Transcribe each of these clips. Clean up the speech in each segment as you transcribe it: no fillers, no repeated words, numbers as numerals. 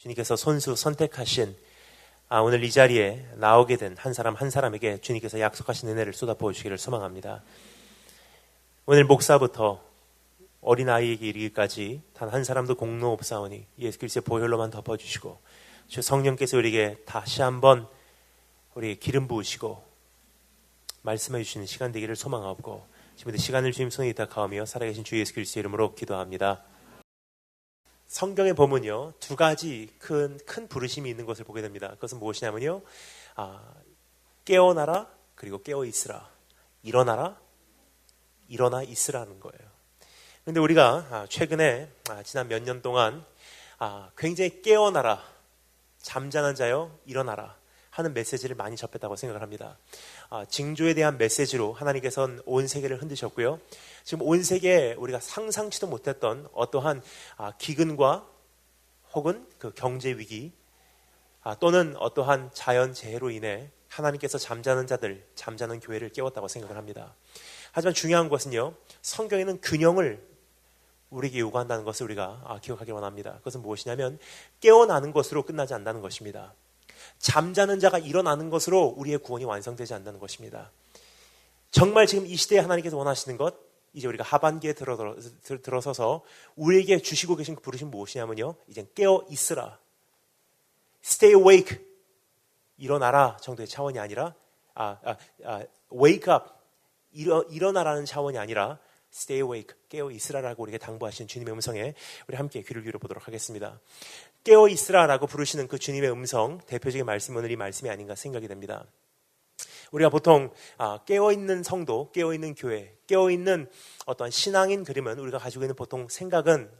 주님께서 손수 선택하신 오늘 이 자리에 나오게 된 한 사람 한 사람에게 주님께서 약속하신 은혜를 쏟아부어 주시기를 소망합니다. 오늘 목사부터 어린아이에게 이르기까지 단 한 사람도 공로 없사오니 예수 그리스도의 보혈로만 덮어주시고 주 성령께서 우리에게 다시 한번 우리 기름 부으시고 말씀해 주시는 시간 되기를 소망하고 지금부터 시간을 주님 손에 이탁하오며 살아계신 주 예수 그리스도의 이름으로 기도합니다. 성경에 보면요, 두 가지 큰 부르심이 있는 것을 보게 됩니다. 그것은 무엇이냐면요, 깨어나라 그리고 깨어 있으라, 일어나라 일어나 있으라는 거예요. 그런데 우리가 최근에 지난 몇 년 동안 굉장히 깨어나라, 잠자는 자여 일어나라 하는 메시지를 많이 접했다고 생각을 합니다. 징조에 대한 메시지로 하나님께서는 온 세계를 흔드셨고요. 지금 온 세계에 우리가 상상치도 못했던 어떠한 기근과 혹은 그 경제 위기 또는 어떠한 자연 재해로 인해 하나님께서 잠자는 자들, 잠자는 교회를 깨웠다고 생각을 합니다. 하지만 중요한 것은요, 성경에는 균형을 우리에게 요구한다는 것을 우리가 기억하기 원합니다. 그것은 무엇이냐면 깨어나는 것으로 끝나지 않는다는 것입니다. 잠자는 자가 일어나는 것으로 우리의 구원이 완성되지 않는다는 것입니다. 정말 지금 이 시대에 하나님께서 원하시는 것, 이제 우리가 하반기에 들어서서 우리에게 주시고 계신 그 부르심 무엇이냐면요, 이제 깨어 있으라, stay awake, 일어나라 정도의 차원이 아니라 wake up, 일어나라는 차원이 아니라 stay awake, 깨어 있으라라고 우리에게 당부하시는 주님의 음성에 우리 함께 귀를 기울여 보도록 하겠습니다. 깨어 있으라라고 부르시는 그 주님의 음성, 대표적인 말씀은 오늘 이 말씀이 아닌가 생각이 됩니다. 우리가 보통 깨어있는 성도, 깨어있는 교회, 깨어있는 어떠한 신앙인 그림은 우리가 가지고 있는 보통 생각은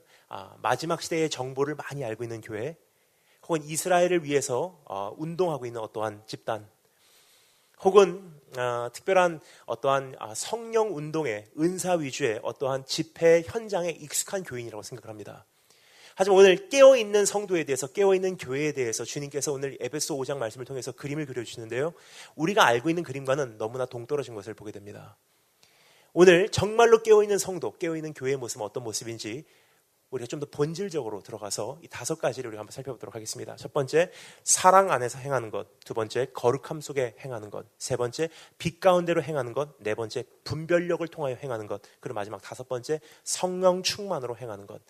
마지막 시대의 정보를 많이 알고 있는 교회, 혹은 이스라엘을 위해서 운동하고 있는 어떠한 집단, 혹은 특별한 어떠한 성령 운동의 은사 위주의 어떠한 집회 현장에 익숙한 교인이라고 생각을 합니다. 하지만 오늘 깨어있는 성도에 대해서, 깨어있는 교회에 대해서 주님께서 오늘 에베소 5장 말씀을 통해서 그림을 그려주시는데요, 우리가 알고 있는 그림과는 너무나 동떨어진 것을 보게 됩니다. 오늘 정말로 깨어있는 성도, 깨어있는 교회의 모습은 어떤 모습인지 우리가 좀 더 본질적으로 들어가서 이 5가지를 우리가 한번 살펴보도록 하겠습니다. 첫 번째, 사랑 안에서 행하는 것. 두 번째, 거룩함 속에 행하는 것. 세 번째, 빛 가운데로 행하는 것. 네 번째, 분별력을 통하여 행하는 것. 그리고 마지막 5번째, 성령 충만으로 행하는 것.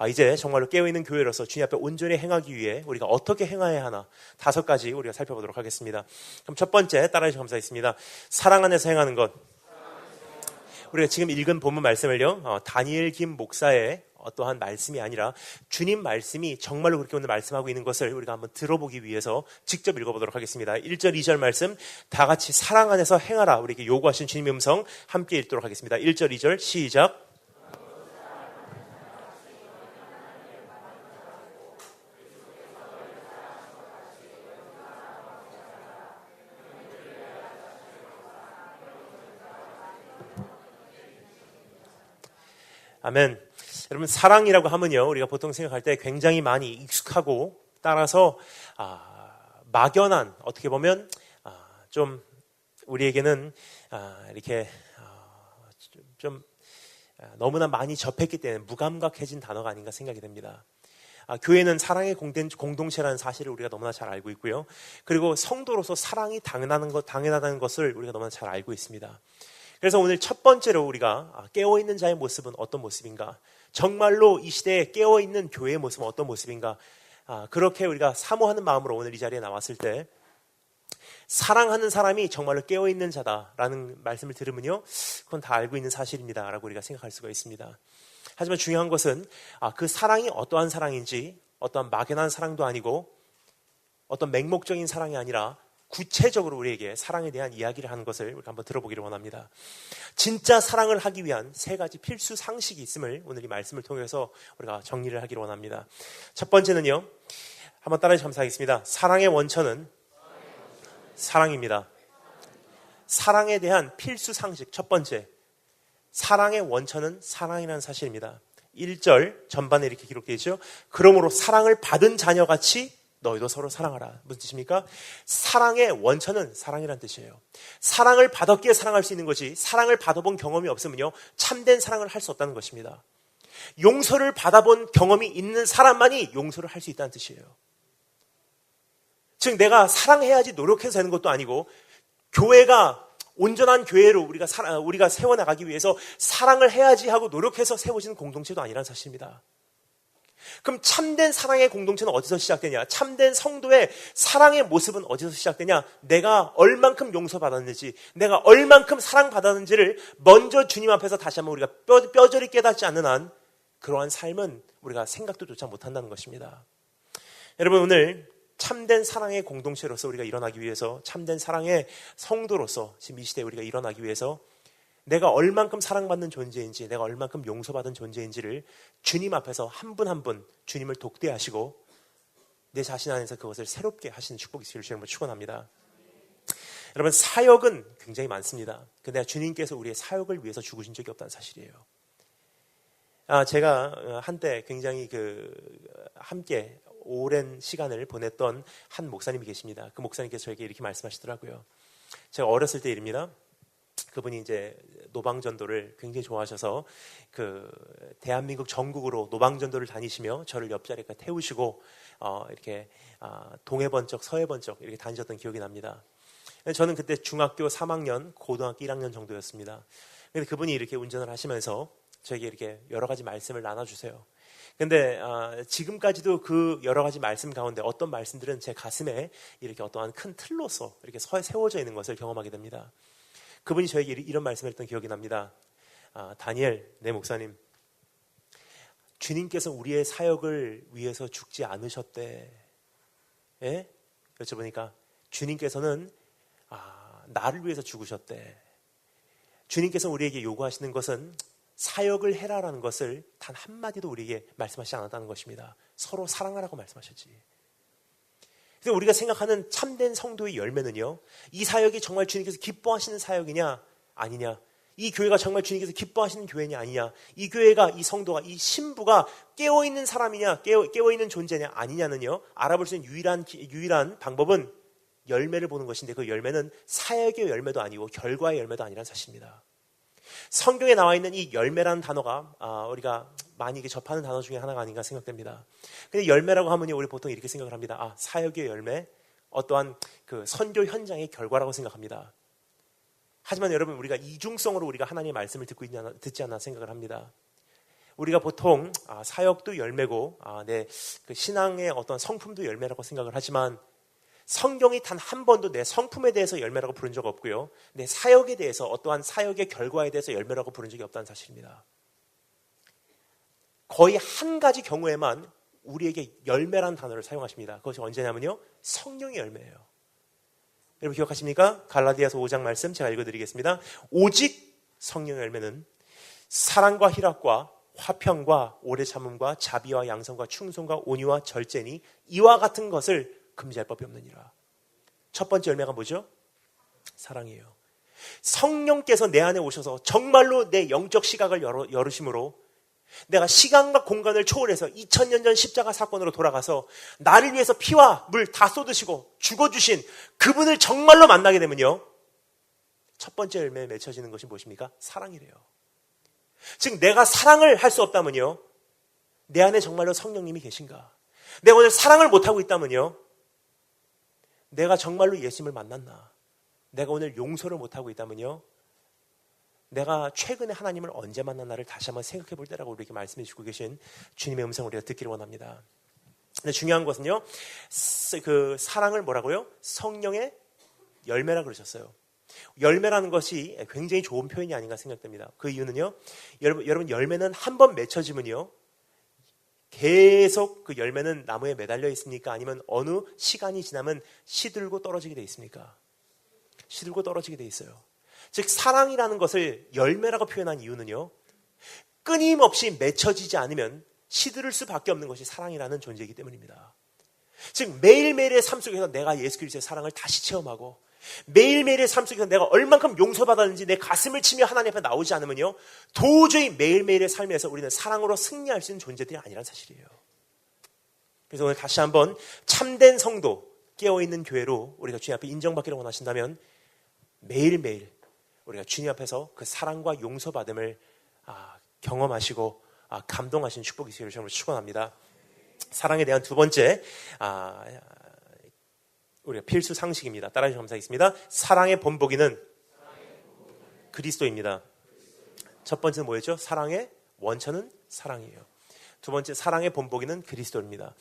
이제 정말로 깨어있는 교회로서 주님 앞에 온전히 행하기 위해 우리가 어떻게 행해야 하나 5가지 우리가 살펴보도록 하겠습니다. 그럼 첫 번째, 따라해 주셔서 감사하겠습니다. 사랑 안에서 행하는 것. 우리가 지금 읽은 본문 말씀을요, 다니엘 김 목사의 어떠한 말씀이 아니라 주님 말씀이 정말로 그렇게 오늘 말씀하고 있는 것을 우리가 한번 들어보기 위해서 직접 읽어보도록 하겠습니다. 1절, 2절 말씀 다 같이 사랑 안에서 행하라 우리에게 요구하신 주님의 음성 함께 읽도록 하겠습니다. 1절, 2절 시작. 아멘. 여러분, 사랑이라고 하면요, 우리가 보통 생각할 때 굉장히 많이 익숙하고 따라서 막연한, 어떻게 보면 좀 우리에게는 이렇게 좀 너무나 많이 접했기 때문에 무감각해진 단어가 아닌가 생각이 됩니다. 교회는 사랑의 공동체라는 사실을 우리가 너무나 잘 알고 있고요. 그리고 성도로서 사랑이 당연하다는 것을 우리가 너무나 잘 알고 있습니다. 그래서 오늘 첫 번째로 우리가 깨어있는 자의 모습은 어떤 모습인가, 정말로 이 시대에 깨어있는 교회의 모습은 어떤 모습인가, 그렇게 우리가 사모하는 마음으로 오늘 이 자리에 나왔을 때 사랑하는 사람이 정말로 깨어있는 자다라는 말씀을 들으면요, 그건 다 알고 있는 사실입니다 라고 우리가 생각할 수가 있습니다. 하지만 중요한 것은 그 사랑이 어떠한 사랑인지, 어떠한 막연한 사랑도 아니고 어떤 맹목적인 사랑이 아니라 구체적으로 우리에게 사랑에 대한 이야기를 하는 것을 우리가 한번 들어보기를 원합니다. 진짜 사랑을 하기 위한 3가지 필수 상식이 있음을 오늘 이 말씀을 통해서 우리가 정리를 하기를 원합니다. 첫 번째는요, 한번 따라해 주시면 감사하겠습니다. 사랑의 원천은 사랑입니다. 사랑에 대한 필수 상식 첫 번째, 사랑의 원천은 사랑이라는 사실입니다. 1절 전반에 이렇게 기록되어 있죠. 그러므로 사랑을 받은 자녀같이 너희도 서로 사랑하라. 무슨 뜻입니까? 사랑의 원천은 사랑이라는 뜻이에요. 사랑을 받았기에 사랑할 수 있는 것이, 사랑을 받아본 경험이 없으면요, 참된 사랑을 할 수 없다는 것입니다. 용서를 받아본 경험이 있는 사람만이 용서를 할 수 있다는 뜻이에요. 즉 내가 사랑해야지 노력해서 되는 것도 아니고, 교회가 온전한 교회로 우리가 세워나가기 위해서 사랑을 해야지 하고 노력해서 세워지는 공동체도 아니라는 사실입니다. 그럼 참된 사랑의 공동체는 어디서 시작되냐? 참된 성도의 사랑의 모습은 어디서 시작되냐? 내가 얼만큼 용서받았는지, 내가 얼만큼 사랑받았는지를 먼저 주님 앞에서 다시 한번 우리가 뼈저리 깨닫지 않는 한 그러한 삶은 우리가 생각도 조차 못한다는 것입니다. 여러분, 오늘 참된 사랑의 공동체로서 우리가 일어나기 위해서, 참된 사랑의 성도로서 지금 이 시대에 우리가 일어나기 위해서 내가 얼만큼 사랑받는 존재인지, 내가 얼만큼 용서받은 존재인지를 주님 앞에서 한 분 한 분 주님을 독대하시고 내 자신 안에서 그것을 새롭게 하시는 축복이 있기를 주님으로 축원합니다. 여러분, 사역은 굉장히 많습니다. 근데 주님께서 우리의 사역을 위해서 죽으신 적이 없다는 사실이에요. 제가 한때 굉장히 함께 오랜 시간을 보냈던 한 목사님이 계십니다. 그 목사님께서 저에게 이렇게 말씀하시더라고요. 제가 어렸을 때 일입니다. 그분이 이제 노방전도를 굉장히 좋아하셔서 대한민국 전국으로 노방전도를 다니시며 저를 옆자리에 태우시고 이렇게 동해 번쩍 서해 번쩍 이렇게 다니셨던 기억이 납니다. 저는 그때 중학교 3학년, 고등학교 1학년 정도였습니다. 근데 그분이 이렇게 운전을 하시면서 저에게 이렇게 여러 가지 말씀을 나눠주세요. 근데 지금까지도 그 여러 가지 말씀 가운데 어떤 말씀들은 제 가슴에 이렇게 어떠한 큰 틀로서 이렇게 세워져 있는 것을 경험하게 됩니다. 그분이 저에게 이런 말씀을 했던 기억이 납니다. 다니엘, 내 목사님, 주님께서 우리의 사역을 위해서 죽지 않으셨대. 예? 여쭤보니까 주님께서는 나를 위해서 죽으셨대. 주님께서 우리에게 요구하시는 것은 사역을 해라라는 것을 단 한마디도 우리에게 말씀하시지 않았다는 것입니다. 서로 사랑하라고 말씀하셨지. 그래서 우리가 생각하는 참된 성도의 열매는요, 이 사역이 정말 주님께서 기뻐하시는 사역이냐 아니냐, 이 교회가 정말 주님께서 기뻐하시는 교회냐 아니냐, 이 교회가, 이 성도가, 이 신부가 깨어있는 사람이냐 깨어있는 존재냐 아니냐는요, 알아볼 수 있는 유일한 방법은 열매를 보는 것인데, 그 열매는 사역의 열매도 아니고 결과의 열매도 아니라는 사실입니다. 성경에 나와 있는 이 열매라는 단어가 우리가 많이 접하는 단어 중에 하나가 아닌가 생각됩니다. 근데 열매라고 하면 우리 보통 이렇게 생각을 합니다. 사역의 열매, 어떠한 그 선교 현장의 결과라고 생각합니다. 하지만 여러분, 우리가 이중성으로 우리가 하나님의 말씀을 듣지 않나 생각을 합니다. 우리가 보통 사역도 열매고 내 그 신앙의 어떤 성품도 열매라고 생각을 하지만, 성경이 단 한 번도 내 성품에 대해서 열매라고 부른 적 없고요, 내 사역에 대해서, 어떠한 사역의 결과에 대해서 열매라고 부른 적이 없다는 사실입니다. 거의 한 가지 경우에만 우리에게 열매라는 단어를 사용하십니다. 그것이 언제냐면요, 성령의 열매예요. 여러분 기억하십니까? 갈라디아서 5장 말씀 제가 읽어드리겠습니다. 오직 성령의 열매는 사랑과 희락과 화평과 오래 참음과 자비와 양성과 충성과 온유와 절제니 이와 같은 것을 금지할 법이 없느니라. 첫 번째 열매가 뭐죠? 사랑이에요. 성령께서 내 안에 오셔서 정말로 내 영적 시각을 열으심으로 내가 시간과 공간을 초월해서 2000년 전 십자가 사건으로 돌아가서 나를 위해서 피와 물 다 쏟으시고 죽어주신 그분을 정말로 만나게 되면요, 첫 번째 열매에 맺혀지는 것이 무엇입니까? 사랑이래요. 즉 내가 사랑을 할 수 없다면요, 내 안에 정말로 성령님이 계신가? 내가 오늘 사랑을 못하고 있다면요, 내가 정말로 예수님을 만났나? 내가 오늘 용서를 못하고 있다면요, 내가 최근에 하나님을 언제 만났나를 다시 한번 생각해 볼 때라고 우리에게 말씀해 주고 계신 주님의 음성을 우리가 듣기를 원합니다. 근데 중요한 것은요, 그 사랑을 뭐라고요? 성령의 열매라고 그러셨어요. 열매라는 것이 굉장히 좋은 표현이 아닌가 생각됩니다. 그 이유는요, 여러분 열매는 한 번 맺혀지면요, 계속 그 열매는 나무에 매달려 있습니까? 아니면 어느 시간이 지나면 시들고 떨어지게 돼 있습니까? 시들고 떨어지게 돼 있어요. 즉 사랑이라는 것을 열매라고 표현한 이유는요, 끊임없이 맺혀지지 않으면 시들을 수밖에 없는 것이 사랑이라는 존재이기 때문입니다. 즉 매일매일의 삶 속에서 내가 예수 그리스도의 사랑을 다시 체험하고, 매일매일의 삶 속에서 내가 얼만큼 용서받았는지 내 가슴을 치며 하나님 앞에 나오지 않으면요, 도저히 매일매일의 삶에서 우리는 사랑으로 승리할 수 있는 존재들이 아니라는 사실이에요. 그래서 오늘 다시 한번 참된 성도, 깨어있는 교회로 우리가 주님 앞에 인정받기를 원하신다면 매일매일 우리가 주님 앞에서 그 사랑과 용서받음을 경험하시고 감동하신 축복이 있기를 정말 축원합니다. 사랑에 대한 두 번째 우리가 필수 상식입니다. 따라주시면 감사하겠습니다. 사랑의 본보기는 그리스도입니다. 첫 번째는 뭐였죠? 사랑의 원천은 사랑이에요. 두 번째, 사랑의 본보기는 그리스도입니다.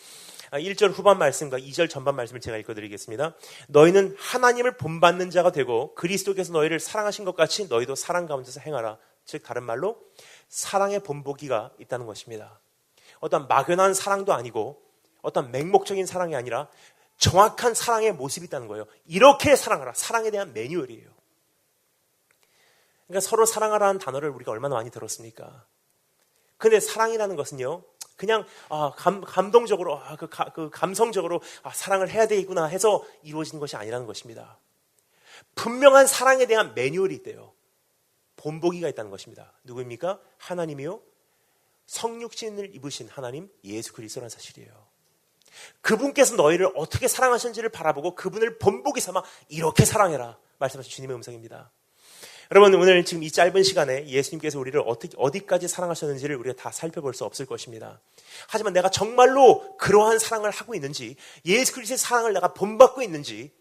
1절 후반 말씀과 2절 전반 말씀을 제가 읽어드리겠습니다. 너희는 하나님을 본받는 자가 되고 그리스도께서 너희를 사랑하신 것 같이 너희도 사랑 가운데서 행하라. 즉 다른 말로 사랑의 본보기가 있다는 것입니다. 어떤 막연한 사랑도 아니고 어떤 맹목적인 사랑이 아니라 정확한 사랑의 모습이 있다는 거예요. 이렇게 사랑하라. 사랑에 대한 매뉴얼이에요. 그러니까 서로 사랑하라는 단어를 우리가 얼마나 많이 들었습니까? 근데 사랑이라는 것은요, 그냥 감동적으로, 감성적으로 사랑을 해야 되겠구나 해서 이루어지는 것이 아니라는 것입니다. 분명한 사랑에 대한 매뉴얼이 있대요. 본보기가 있다는 것입니다. 누구입니까? 하나님이요, 성육신을 입으신 하나님 예수 그리스도라는 사실이에요. 그분께서 너희를 어떻게 사랑하셨는지를 바라보고 그분을 본보기 삼아 이렇게 사랑해라 말씀하신 주님의 음성입니다. 여러분, 오늘 지금 이 짧은 시간에 예수님께서 우리를 어디까지 사랑하셨는지를 우리가 다 살펴볼 수 없을 것입니다. 하지만 내가 정말로 그러한 사랑을 하고 있는지, 예수 그리스도의 사랑을 내가 본받고 있는지,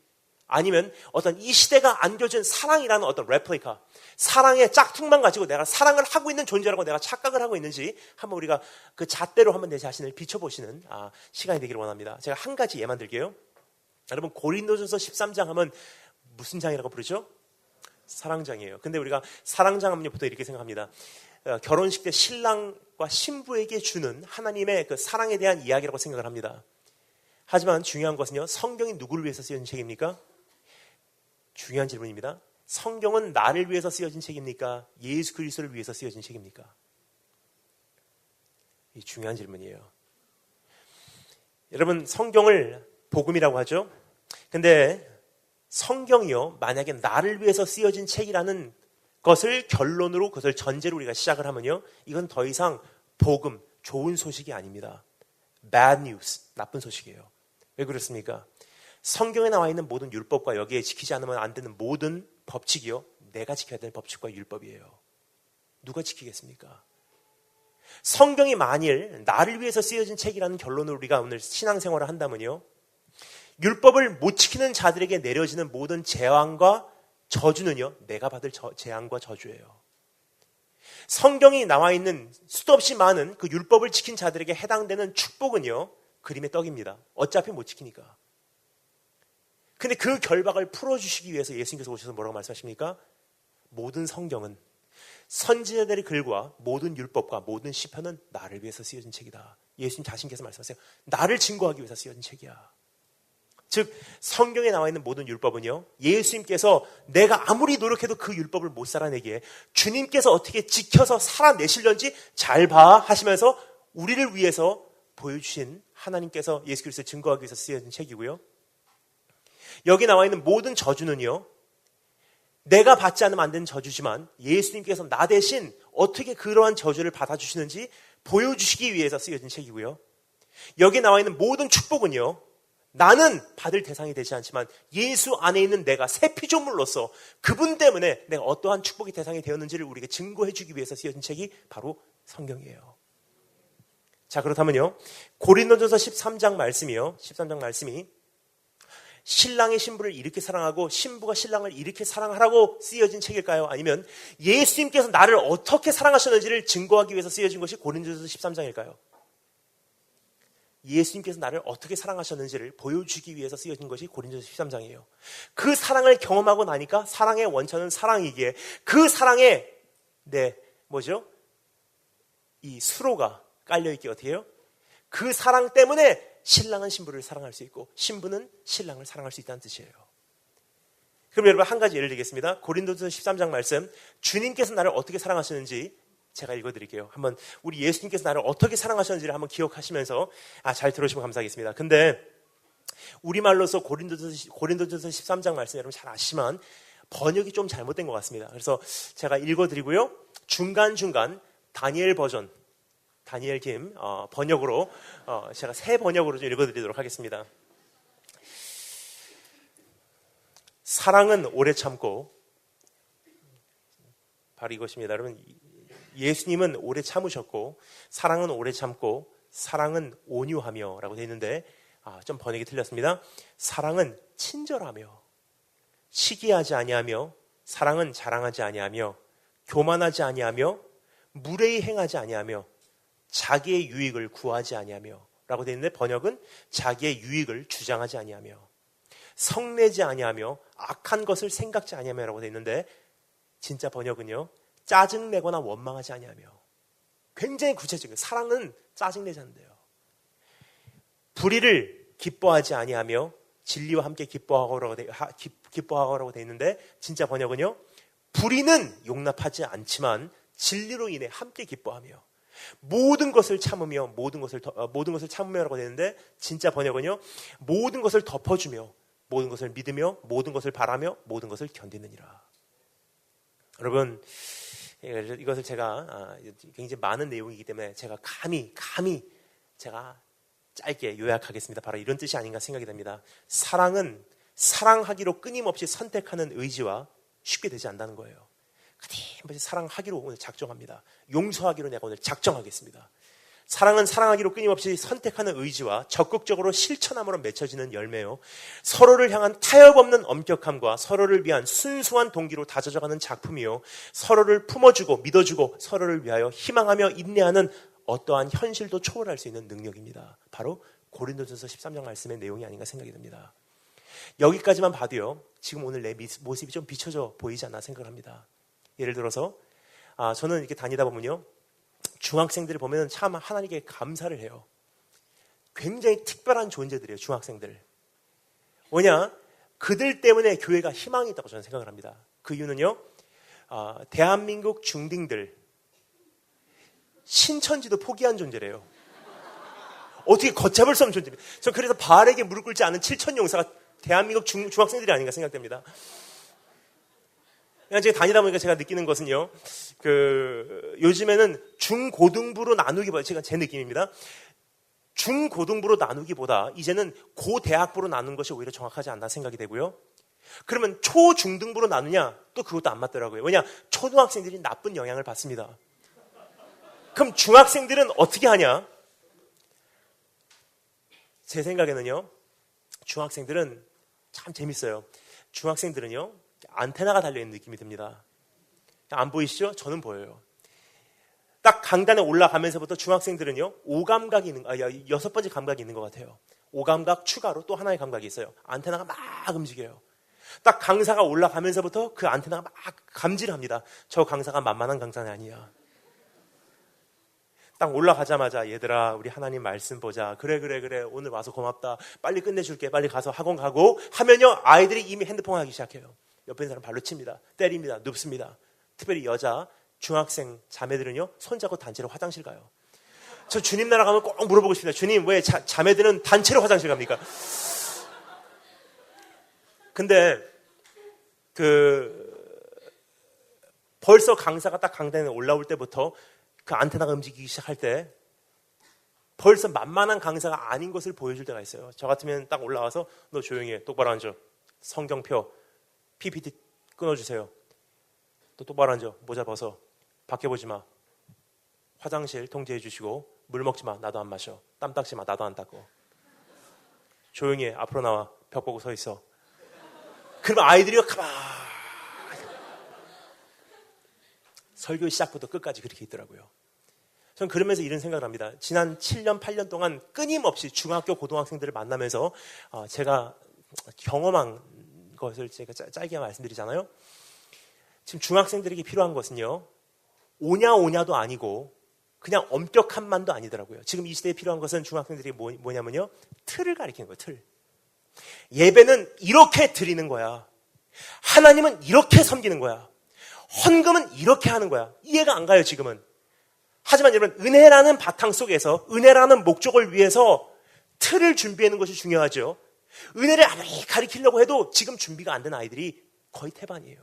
아니면 어떤 이 시대가 안겨준 사랑이라는 어떤 레플리카, 사랑의 짝퉁만 가지고 내가 사랑을 하고 있는 존재라고 내가 착각을 하고 있는지 한번 우리가 그 잣대로 한번 내 자신을 비춰보시는 시간이 되기를 원합니다. 제가 한 가지 예만 들게요. 여러분, 고린도전서 13장 하면 무슨 장이라고 부르죠? 사랑장이에요. 근데 우리가 사랑장 하면 보통 이렇게 생각합니다. 결혼식 때 신랑과 신부에게 주는 하나님의 그 사랑에 대한 이야기라고 생각을 합니다. 하지만 중요한 것은요, 성경이 누구를 위해서 쓰여진 책입니까? 중요한 질문입니다. 성경은 나를 위해서 쓰여진 책입니까? 예수 그리스도를 위해서 쓰여진 책입니까? 이 중요한 질문이에요. 여러분, 성경을 복음이라고 하죠. 근데 성경이요, 만약에 나를 위해서 쓰여진 책이라는 것을 결론으로, 그것을 전제로 우리가 시작을 하면요, 이건 더 이상 복음, 좋은 소식이 아닙니다. bad news, 나쁜 소식이에요. 왜 그렇습니까? 성경에 나와 있는 모든 율법과 여기에 지키지 않으면 안 되는 모든 법칙이요, 내가 지켜야 될 법칙과 율법이에요. 누가 지키겠습니까? 성경이 만일 나를 위해서 쓰여진 책이라는 결론으로 우리가 오늘 신앙생활을 한다면요, 율법을 못 지키는 자들에게 내려지는 모든 재앙과 저주는요, 내가 받을 재앙과 저주예요. 성경이 나와 있는 수도 없이 많은 그 율법을 지킨 자들에게 해당되는 축복은요, 그림의 떡입니다. 어차피 못 지키니까. 근데 그 결박을 풀어주시기 위해서 예수님께서 오셔서 뭐라고 말씀하십니까? 모든 성경은, 선지자들의 글과 모든 율법과 모든 시편은 나를 위해서 쓰여진 책이다. 예수님 자신께서 말씀하세요. 나를 증거하기 위해서 쓰여진 책이야. 즉 성경에 나와 있는 모든 율법은요, 예수님께서 내가 아무리 노력해도 그 율법을 못 살아내기에 주님께서 어떻게 지켜서 살아내시려는지 잘 봐 하시면서 우리를 위해서 보여주신 하나님께서 예수 그리스도를 증거하기 위해서 쓰여진 책이고요, 여기 나와 있는 모든 저주는요, 내가 받지 않으면 안 되는 저주지만 예수님께서 나 대신 어떻게 그러한 저주를 받아주시는지 보여주시기 위해서 쓰여진 책이고요, 여기 나와 있는 모든 축복은요, 나는 받을 대상이 되지 않지만 예수 안에 있는 내가 새 피조물로서 그분 때문에 내가 어떠한 축복의 대상이 되었는지를 우리에게 증거해 주기 위해서 쓰여진 책이 바로 성경이에요. 자, 그렇다면요, 고린도전서 13장 말씀이요, 13장 말씀이 신랑이 신부를 이렇게 사랑하고 신부가 신랑을 이렇게 사랑하라고 쓰여진 책일까요? 아니면 예수님께서 나를 어떻게 사랑하셨는지를 증거하기 위해서 쓰여진 것이 고린도전서 13장일까요? 예수님께서 나를 어떻게 사랑하셨는지를 보여주기 위해서 쓰여진 것이 고린도전서 13장이에요. 그 사랑을 경험하고 나니까 사랑의 원천은 사랑이기에 그 사랑에 이 수로가 깔려있기 어떻게 해요? 그 사랑 때문에 신랑은 신부를 사랑할 수 있고 신부는 신랑을 사랑할 수 있다는 뜻이에요. 그럼 여러분, 한 가지 예를 들겠습니다. 고린도전서 13장 말씀, 주님께서 나를 어떻게 사랑하셨는지 제가 읽어드릴게요. 한번 우리 예수님께서 나를 어떻게 사랑하셨는지를 한번 기억하시면서 잘 들으시면 감사하겠습니다. 근데 우리말로서 고린도전서 13장 말씀 여러분 잘 아시지만 번역이 좀 잘못된 것 같습니다. 그래서 제가 읽어드리고요, 중간중간 다니엘 버전, 다니엘 김 번역으로 제가 새 번역으로 좀 읽어드리도록 하겠습니다. 사랑은 오래 참고, 바로 이것입니다. 여러분, 예수님은 오래 참으셨고 사랑은 오래 참고 사랑은 온유하며 라고 되어 있는데 좀 번역이 틀렸습니다. 사랑은 친절하며 시기하지 아니하며 사랑은 자랑하지 아니하며 교만하지 아니하며 무례히 행하지 아니하며 자기의 유익을 구하지 아니하며 라고 되어 있는데 번역은 자기의 유익을 주장하지 아니하며 성내지 아니하며 악한 것을 생각지 아니하며 라고 되어 있는데 진짜 번역은요 짜증내거나 원망하지 아니하며 굉장히 구체적이에요. 사랑은 짜증내지 않는데요. 불의를 기뻐하지 아니하며 진리와 함께 기뻐하고라고 되어 있는데 진짜 번역은요 불의는 용납하지 않지만 진리로 인해 함께 기뻐하며 모든 것을 참으며 모든 것을 참으며라고 되어 있는데 진짜 번역은요 모든 것을 덮어주며 모든 것을 믿으며 모든 것을 바라며 모든 것을 견디느니라. 여러분 이것을 제가 굉장히 많은 내용이기 때문에 제가 감히 제가 짧게 요약하겠습니다. 바로 이런 뜻이 아닌가 생각이 됩니다. 사랑은 사랑하기로 끊임없이 선택하는 의지와 쉽게 되지 않는다는 거예요. 끊임없이 사랑하기로 오늘 작정합니다. 용서하기로 내가 오늘 작정하겠습니다. 사랑은 사랑하기로 끊임없이 선택하는 의지와 적극적으로 실천함으로 맺혀지는 열매요. 서로를 향한 타협 없는 엄격함과 서로를 위한 순수한 동기로 다져져가는 작품이요. 서로를 품어주고 믿어주고 서로를 위하여 희망하며 인내하는 어떠한 현실도 초월할 수 있는 능력입니다. 바로 고린도전서 13장 말씀의 내용이 아닌가 생각이 듭니다. 여기까지만 봐도요. 지금 오늘 내 모습이 좀 비춰져 보이지 않나 생각을 합니다. 예를 들어서 저는 이렇게 다니다 보면요. 중학생들을 보면 참 하나님께 감사를 해요. 굉장히 특별한 존재들이에요. 중학생들. 뭐냐? 그들 때문에 교회가 희망이 있다고 저는 생각을 합니다. 그 이유는요. 대한민국 중딩들 신천지도 포기한 존재래요. 어떻게 걷잡을 수 없는 존재입니다. 전 그래서 바알에게 무릎 꿇지 않은 7천 용사가 대한민국 중학생들이 아닌가 생각됩니다. 그냥 제가 다니다 보니까 제가 느끼는 것은요, 요즘에는 중고등부로 나누기보다, 제 느낌입니다. 중고등부로 나누기보다 이제는 고대학부로 나누는 것이 오히려 정확하지 않나 생각이 되고요. 그러면 초중등부로 나누냐? 또 그것도 안 맞더라고요. 왜냐? 초등학생들이 나쁜 영향을 받습니다. 그럼 중학생들은 어떻게 하냐? 제 생각에는요, 중학생들은 참 재밌어요. 중학생들은요, 안테나가 달려있는 느낌이 듭니다. 안 보이시죠? 저는 보여요. 딱 강단에 올라가면서부터 중학생들은요, 6번째 감각이 있는 것 같아요. 5감각 추가로 또 하나의 감각이 있어요. 안테나가 막 움직여요. 딱 강사가 올라가면서부터 그 안테나가 막 감지합니다. 저 강사가 만만한 강사는 아니야. 딱 올라가자마자 얘들아 우리 하나님 말씀 보자. 그래 오늘 와서 고맙다. 빨리 끝내줄게. 빨리 가서 학원 가고 하면요 아이들이 이미 핸드폰 하기 시작해요. 옆에 있는 사람 발로 칩니다. 때립니다. 눕습니다. 특별히 여자 중학생 자매들은요 손잡고 단체로 화장실 가요. 저 주님 나라 가면 꼭 물어보고 싶습니다. 주님 왜 자매들은 단체로 화장실 갑니까? 근데 벌써 강사가 딱 강단에 올라올 때부터 그 안테나가 움직이기 시작할 때 벌써 만만한 강사가 아닌 것을 보여줄 때가 있어요. 저 같으면 딱 올라와서 너 조용히 해. 똑바로 앉아. 성경표 PPT 끊어주세요. 또 똑바로 앉아. 모자 벗어. 밖에 보지 마. 화장실 통제해 주시고 물 먹지 마. 나도 안 마셔. 땀 닦지 마. 나도 안 닦고. 조용히 해. 앞으로 나와. 벽 보고 서 있어. 그러면 아이들이 가만히 설교 시작부터 끝까지 그렇게 있더라고요. 저는 그러면서 이런 생각을 합니다. 지난 7년, 8년 동안 끊임없이 중학교, 고등학생들을 만나면서 제가 경험한 것을 제가 짧게 말씀드리잖아요. 지금 중학생들에게 필요한 것은요. 오냐도 아니고 그냥 엄격함만도 아니더라고요. 지금 이 시대에 필요한 것은 중학생들이 뭐냐면요. 틀을 가리키는 거예요. 틀. 예배는 이렇게 드리는 거야. 하나님은 이렇게 섬기는 거야. 헌금은 이렇게 하는 거야. 이해가 안 가요, 지금은. 하지만 여러분, 은혜라는 바탕 속에서 은혜라는 목적을 위해서 틀을 준비하는 것이 중요하죠. 은혜를 아무리 가리키려고 해도 지금 준비가 안 된 아이들이 거의 태반이에요.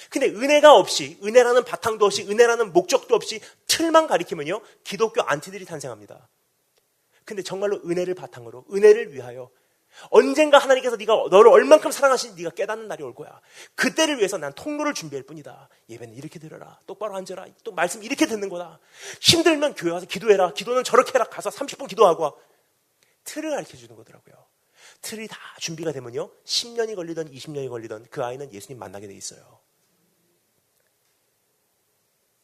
근데 은혜가 없이, 은혜라는 바탕도 없이, 은혜라는 목적도 없이 틀만 가리키면요, 기독교 안티들이 탄생합니다. 근데 정말로 은혜를 바탕으로, 은혜를 위하여 언젠가 하나님께서 네가 너를 얼만큼 사랑하시는지 네가 깨닫는 날이 올 거야. 그때를 위해서 난 통로를 준비할 뿐이다. 예배는 이렇게 들어라. 똑바로 앉아라. 또 말씀 이렇게 듣는 거다. 힘들면 교회 와서 기도해라. 기도는 저렇게 해라. 가서 30분 기도하고 와. 틀을 가르쳐주는 거더라고요. 틀이 다 준비가 되면요, 10년이 걸리든 20년이 걸리든 그 아이는 예수님 만나게 돼 있어요.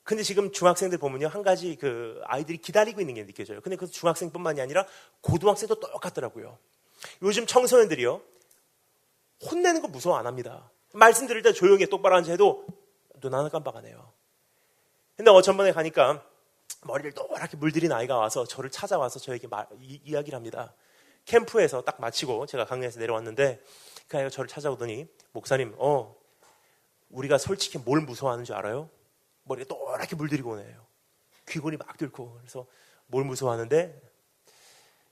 근데 지금 중학생들 보면요, 한 가지 그 아이들이 기다리고 있는 게 느껴져요. 근데 그 중학생뿐만이 아니라 고등학생도 똑같더라고요. 요즘 청소년들이요, 혼내는 거 무서워 안 합니다. 말씀 들을 때 조용히 똑바로 앉아 해도 눈 하나 깜빡 안 해요. 근데 전번에 가니까 머리를 노랗게 물들인 아이가 와서 저를 찾아와서 저에게 이야기를 합니다. 캠프에서 딱 마치고 제가 강릉에서 내려왔는데 그 아이가 저를 찾아오더니, 목사님, 우리가 솔직히 뭘 무서워하는 줄 알아요? 머리가 노랗게 물들이고 오네요. 귀골이 막 뚫고. 그래서 뭘 무서워하는데,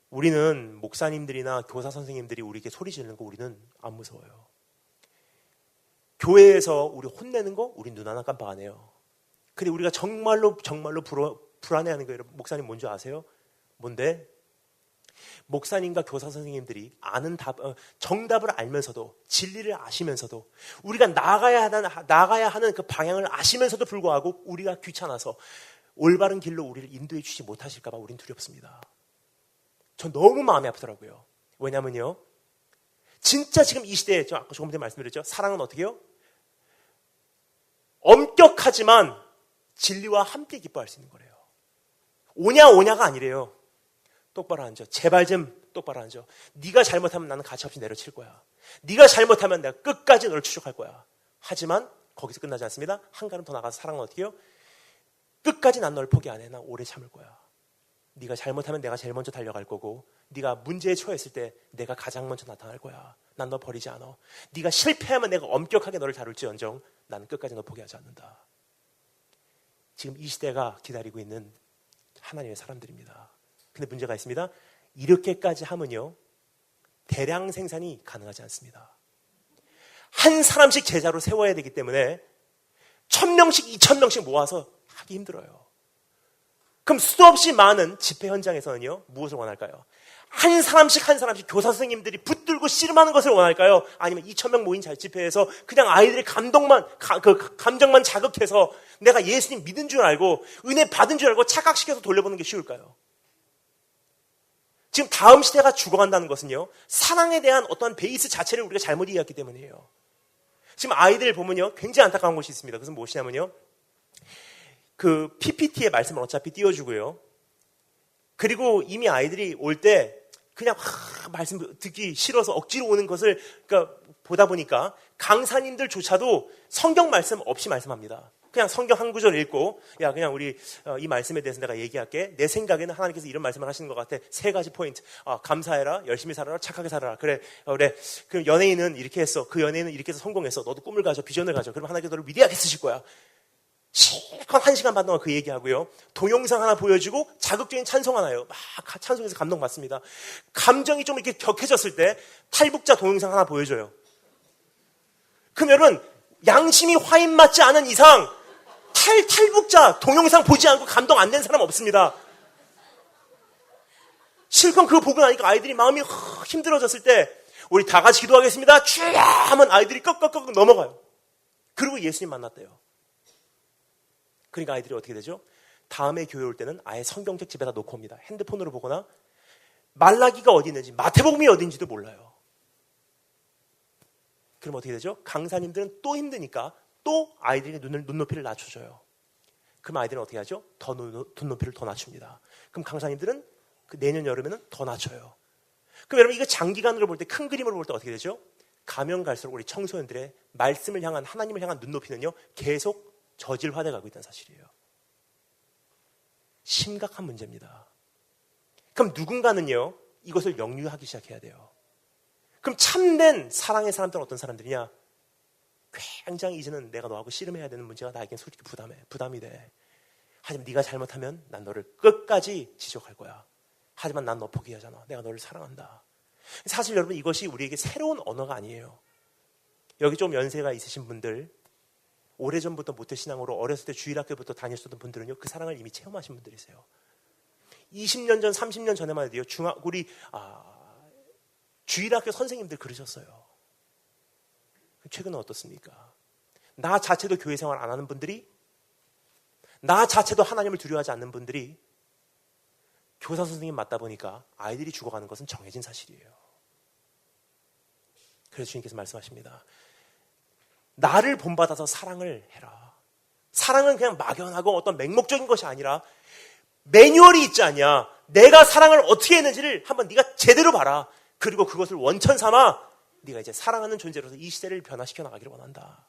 우리는 목사님들이나 교사 선생님들이 우리에게 소리 지르는 거 우리는 안 무서워요. 교회에서 우리 혼내는 거 우리 눈 하나 깜빡 안 해요. 근데 우리가 정말로 불안해하는 거예요. 목사님 뭔지 아세요? 뭔데? 목사님과 교사 선생님들이 아는 정답을 알면서도, 진리를 아시면서도, 우리가 나가야 하는 그 방향을 아시면서도 불구하고 우리가 귀찮아서 올바른 길로 우리를 인도해 주지 못하실까 봐 우린 두렵습니다. 전 너무 마음이 아프더라고요. 왜냐면요, 진짜 지금 이 시대에, 아까 조금 전에 말씀드렸죠, 사랑은 어떻게 해요? 엄격하지만 진리와 함께 기뻐할 수 있는 거래요. 오냐가 아니래요. 똑바로 앉아. 제발 좀 똑바로 앉아. 네가 잘못하면 나는 가차없이 내려칠 거야. 네가 잘못하면 내가 끝까지 너를 추적할 거야. 하지만 거기서 끝나지 않습니다. 한 걸음 더 나가서 사랑은 어떻게 해요? 끝까지 난 널 포기 안 해. 나 오래 참을 거야. 네가 잘못하면 내가 제일 먼저 달려갈 거고, 네가 문제에 처했을 때 내가 가장 먼저 나타날 거야. 난 너 버리지 않아. 네가 실패하면 내가 엄격하게 너를 다룰지언정 나는 끝까지 너 포기하지 않는다. 지금 이 시대가 기다리고 있는 하나님의 사람들입니다. 근데 문제가 있습니다. 이렇게까지 하면요, 대량 생산이 가능하지 않습니다. 한 사람씩 제자로 세워야 되기 때문에 1000명씩 2000명씩 모아서 하기 힘들어요. 그럼 수도 없이 많은 집회 현장에서는요, 무엇을 원할까요? 한 사람씩 교사 선생님들이 붙들고 씨름하는 것을 원할까요? 아니면 2000명 모인 집회에서 그냥 아이들의 감정만 자극해서 내가 예수님 믿은 줄 알고 은혜 받은 줄 알고 착각시켜서 돌려보는 게 쉬울까요? 지금 다음 시대가 죽어간다는 것은요, 사랑에 대한 어떠한 베이스 자체를 우리가 잘못 이해했기 때문이에요. 지금 아이들 보면요, 굉장히 안타까운 것이 있습니다. 그것은 무엇이냐면요, 그 PPT의 말씀을 어차피 띄워주고요, 그리고 이미 아이들이 올 때 그냥 말씀 듣기 싫어서 억지로 오는 것을 보다 보니까 강사님들조차도 성경 말씀 없이 말씀합니다. 그냥 성경 한 구절 읽고, 야, 그냥 우리 이 말씀에 대해서 내가 얘기할게. 내 생각에는 하나님께서 이런 말씀을 하시는 것 같아. 3가지 포인트. 감사해라, 열심히 살아라, 착하게 살아라. 그래. 그 연예인은 이렇게 했어. 그 연예인은 이렇게 해서 성공했어. 너도 꿈을 가져, 비전을 가져. 그럼 하나님께서 너를 위대하게 쓰실 거야. 실컷 1시간 반 동안 그 얘기하고요, 동영상 하나 보여주고 자극적인 찬송 하나요. 막 찬송해서 감동받습니다. 감정이 좀 이렇게 격해졌을 때 탈북자 동영상 하나 보여줘요. 그러면은 양심이 화인 맞지 않은 이상 탈북자 동영상 보지 않고 감동 안 된 사람 없습니다. 실컷 그거 보고 나니까 아이들이 마음이 힘들어졌을 때 우리 다 같이 기도하겠습니다. 주야 하면 아이들이 꺽꺽꺽 넘어가요. 그리고 예수님 만났대요. 그러니까 아이들이 어떻게 되죠? 다음에 교회 올 때는 아예 성경책 집에다 놓고 옵니다. 핸드폰으로 보거나 말라기가 어디 있는지, 마태복음이 어딘지도 몰라요. 그럼 어떻게 되죠? 강사님들은 또 힘드니까 또 아이들이 눈높이를 낮춰줘요. 그럼 아이들은 어떻게 하죠? 더 눈높이를 더 낮춥니다. 그럼 강사님들은 내년 여름에는 더 낮춰요. 그럼 여러분, 이거 장기간으로 볼 때, 큰 그림으로 볼 때 어떻게 되죠? 가면 갈수록 우리 청소년들의 말씀을 향한, 하나님을 향한 눈높이는요, 계속 저질화돼 가고 있다는 사실이에요. 심각한 문제입니다. 그럼 누군가는요, 이것을 역류하기 시작해야 돼요. 그럼 참된 사랑의 사람들은 어떤 사람들이냐? 굉장히 이제는 내가 너하고 씨름해야 되는 문제가 나에겐 솔직히 부담이 돼. 하지만 네가 잘못하면 난 너를 끝까지 지적할 거야. 하지만 난 너 포기하잖아. 내가 너를 사랑한다. 사실 여러분, 이것이 우리에게 새로운 언어가 아니에요. 여기 좀 연세가 있으신 분들, 오래전부터 모태신앙으로 어렸을 때 주일학교부터 다녔었던 분들은요, 그 사랑을 이미 체험하신 분들이세요. 20년 전, 30년 전에만 해도요, 우리 주일학교 선생님들 그러셨어요. 최근은 어떻습니까? 나 자체도 교회 생활 안 하는 분들이, 나 자체도 하나님을 두려워하지 않는 분들이 교사 선생님 맞다 보니까 아이들이 죽어가는 것은 정해진 사실이에요. 그래서 주님께서 말씀하십니다. 나를 본받아서 사랑을 해라. 사랑은 그냥 막연하고 어떤 맹목적인 것이 아니라 매뉴얼이 있지 않냐. 내가 사랑을 어떻게 했는지를 한번 네가 제대로 봐라. 그리고 그것을 원천 삼아 네가 이제 사랑하는 존재로서 이 시대를 변화시켜 나가기를 원한다.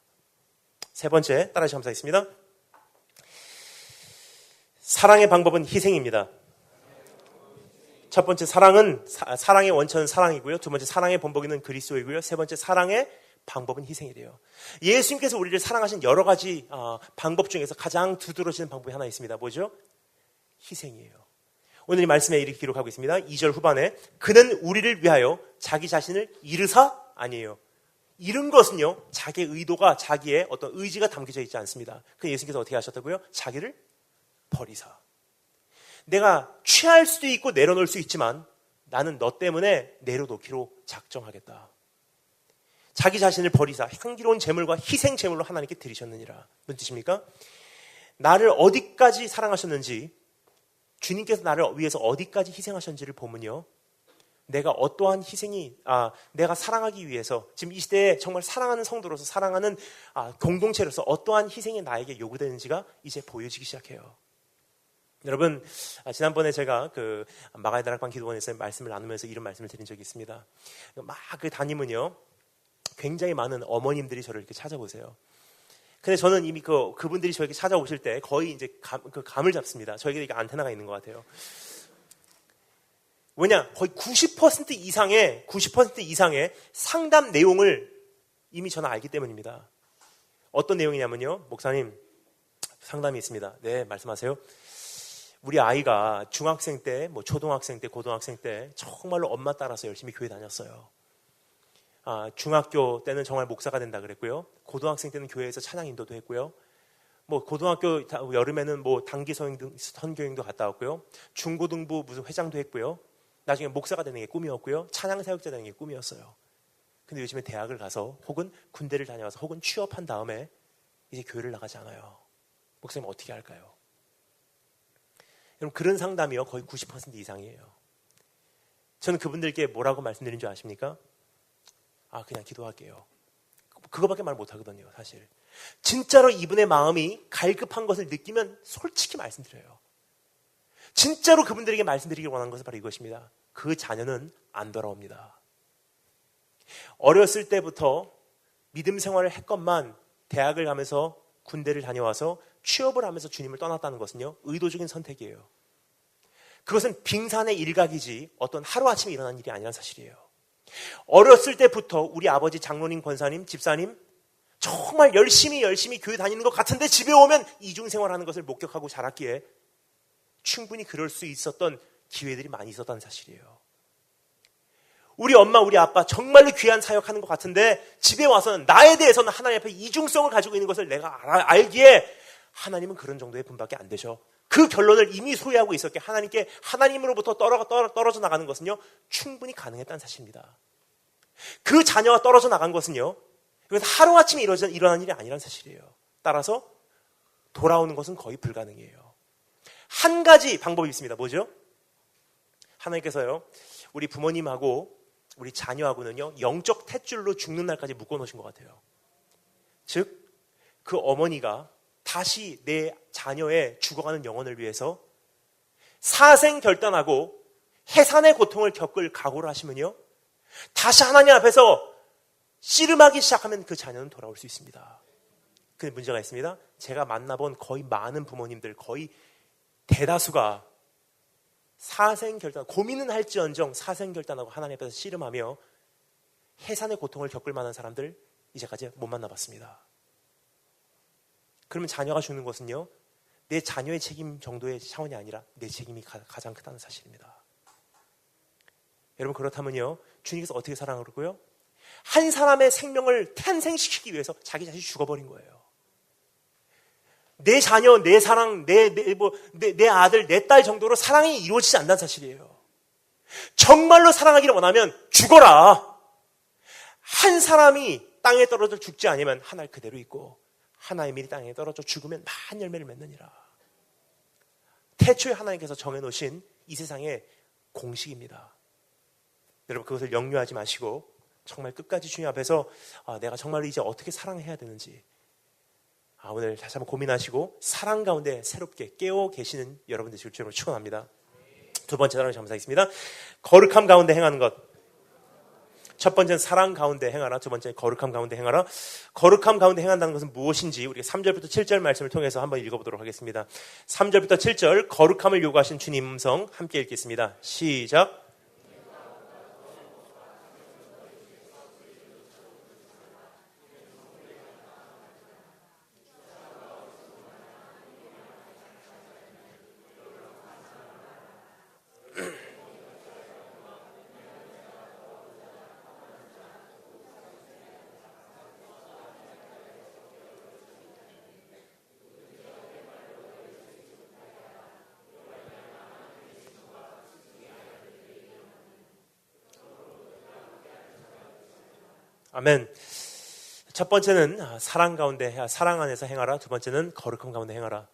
세 번째, 따라서 감사하겠습니다. 사랑의 방법은 희생입니다. 첫 번째, 사랑의 원천은 사랑이고요. 두 번째, 사랑의 본보기는 그리스도이고요. 세 번째, 사랑의 방법은 희생이래요. 예수님께서 우리를 사랑하신 여러 가지 방법 중에서 가장 두드러지는 방법이 하나 있습니다. 뭐죠? 희생이에요. 오늘 이 말씀에 이렇게 기록하고 있습니다. 2절 후반에 그는 우리를 위하여 자기 자신을 이르사 아니에요. 이른 것은요, 자기의 의도가, 자기의 어떤 의지가 담겨져 있지 않습니다. 그 예수님께서 어떻게 하셨다고요? 자기를 버리사. 내가 취할 수도 있고 내려놓을 수 있지만 나는 너 때문에 내려놓기로 작정하겠다. 자기 자신을 버리사 향기로운 제물과 희생 제물로 하나님께 드리셨느니라. 무슨 뜻입니까? 나를 어디까지 사랑하셨는지, 주님께서 나를 위해서 어디까지 희생하셨는지를 보면요, 내가 어떠한 희생이 내가 사랑하기 위해서 지금 이 시대에 정말 사랑하는 성도로서, 사랑하는 공동체로서 어떠한 희생이 나에게 요구되는지가 이제 보여지기 시작해요. 여러분, 지난번에 제가 그 마가의 다락방 기도원에서 말씀을 나누면서 이런 말씀을 드린 적이 있습니다. 막 그 다니면요, 굉장히 많은 어머님들이 저를 이렇게 찾아보세요. 근데 저는 이미 그분들이 저에게 찾아오실 때 거의 이제 감을 잡습니다. 저에게 이게 안테나가 있는 것 같아요. 왜냐? 거의 90% 이상의 상담 내용을 이미 저는 알기 때문입니다. 어떤 내용이냐면요, 목사님, 상담이 있습니다. 네, 말씀하세요. 우리 아이가 중학생 때, 초등학생 때, 고등학생 때 정말로 엄마 따라서 열심히 교회 다녔어요. 중학교 때는 정말 목사가 된다 그랬고요. 고등학생 때는 교회에서 찬양 인도도 했고요. 고등학교 여름에는 단기 선교행도 갔다 왔고요. 중고등부 무슨 회장도 했고요. 나중에 목사가 되는 게 꿈이었고요. 찬양 사역자 되는 게 꿈이었어요. 근데 요즘에 대학을 가서 혹은 군대를 다녀와서 혹은 취업한 다음에 이제 교회를 나가지 않아요. 목사님 어떻게 할까요? 여러분, 그런 상담이요, 거의 90% 이상이에요. 저는 그분들께 뭐라고 말씀드린 줄 아십니까? 그냥 기도할게요. 그거밖에 말 못하거든요, 사실. 진짜로 이분의 마음이 갈급한 것을 느끼면 솔직히 말씀드려요. 진짜로 그분들에게 말씀드리길 원하는 것은 바로 이것입니다. 그 자녀는 안 돌아옵니다. 어렸을 때부터 믿음 생활을 했건만 대학을 가면서 군대를 다녀와서 취업을 하면서 주님을 떠났다는 것은요, 의도적인 선택이에요. 그것은 빙산의 일각이지 어떤 하루아침에 일어난 일이 아니란 사실이에요. 어렸을 때부터 우리 아버지 장로님, 권사님, 집사님 정말 열심히 교회 다니는 것 같은데 집에 오면 이중생활하는 것을 목격하고 자랐기에 충분히 그럴 수 있었던 기회들이 많이 있었다는 사실이에요. 우리 엄마, 우리 아빠 정말로 귀한 사역하는 것 같은데 집에 와서는 나에 대해서는 하나님 앞에 이중성을 가지고 있는 것을 내가 알기에 하나님은 그런 정도의 분밖에 안 되셔. 그 결론을 이미 소유하고 있었기에 하나님으로부터 떨어져 나가는 것은요, 충분히 가능했다는 사실입니다. 그 자녀가 떨어져 나간 것은요, 이건 하루아침에 일어난 일이 아니라는 사실이에요. 따라서 돌아오는 것은 거의 불가능해요. 한 가지 방법이 있습니다. 뭐죠? 하나님께서요, 우리 부모님하고 우리 자녀하고는요, 영적 탯줄로 죽는 날까지 묶어놓으신 것 같아요. 즉, 그 어머니가 다시 내 자녀의 죽어가는 영혼을 위해서 사생결단하고 해산의 고통을 겪을 각오를 하시면요, 다시 하나님 앞에서 씨름하기 시작하면 그 자녀는 돌아올 수 있습니다. 근데 문제가 있습니다. 제가 만나본 거의 많은 부모님들, 거의 대다수가 고민은 할지언정 사생결단하고 하나님 앞에서 씨름하며 해산의 고통을 겪을 만한 사람들 이제까지 못 만나봤습니다. 그러면 자녀가 죽는 것은요, 내 자녀의 책임 정도의 차원이 아니라 내 책임이 가장 크다는 사실입니다. 여러분, 그렇다면요, 주님께서 어떻게 사랑하고요? 한 사람의 생명을 탄생시키기 위해서 자기 자신이 죽어버린 거예요. 내 자녀, 내 사랑, 내 아들, 내 딸 정도로 사랑이 이루어지지 않는다는 사실이에요. 정말로 사랑하기를 원하면 죽어라. 한 사람이 땅에 떨어져 죽지 않으면 하나를 그대로 있고 하나의 밀이 땅에 떨어져 죽으면 많은 열매를 맺느니라. 태초에 하나님께서 정해놓으신 이 세상의 공식입니다. 여러분 그것을 역류하지 마시고 정말 끝까지 주님 앞에서 내가 정말로 이제 어떻게 사랑해야 되는지 오늘 다시 한번 고민하시고 사랑 가운데 새롭게 깨어 계시는 여러분 되시길 주님으로 축원합니다. 두 번째 단어를 감사하겠습니다. 거룩함 가운데 행하는 것. 첫 번째는 사랑 가운데 행하라. 두 번째는 거룩함 가운데 행하라. 거룩함 가운데 행한다는 것은 무엇인지 우리가 3절부터 7절 말씀을 통해서 한번 읽어보도록 하겠습니다. 3절부터 7절 거룩함을 요구하신 주님 음성 함께 읽겠습니다. 시작. 아멘. 첫 번째는 사랑 안에서 행하라. 두 번째는 거룩함 가운데 행하라.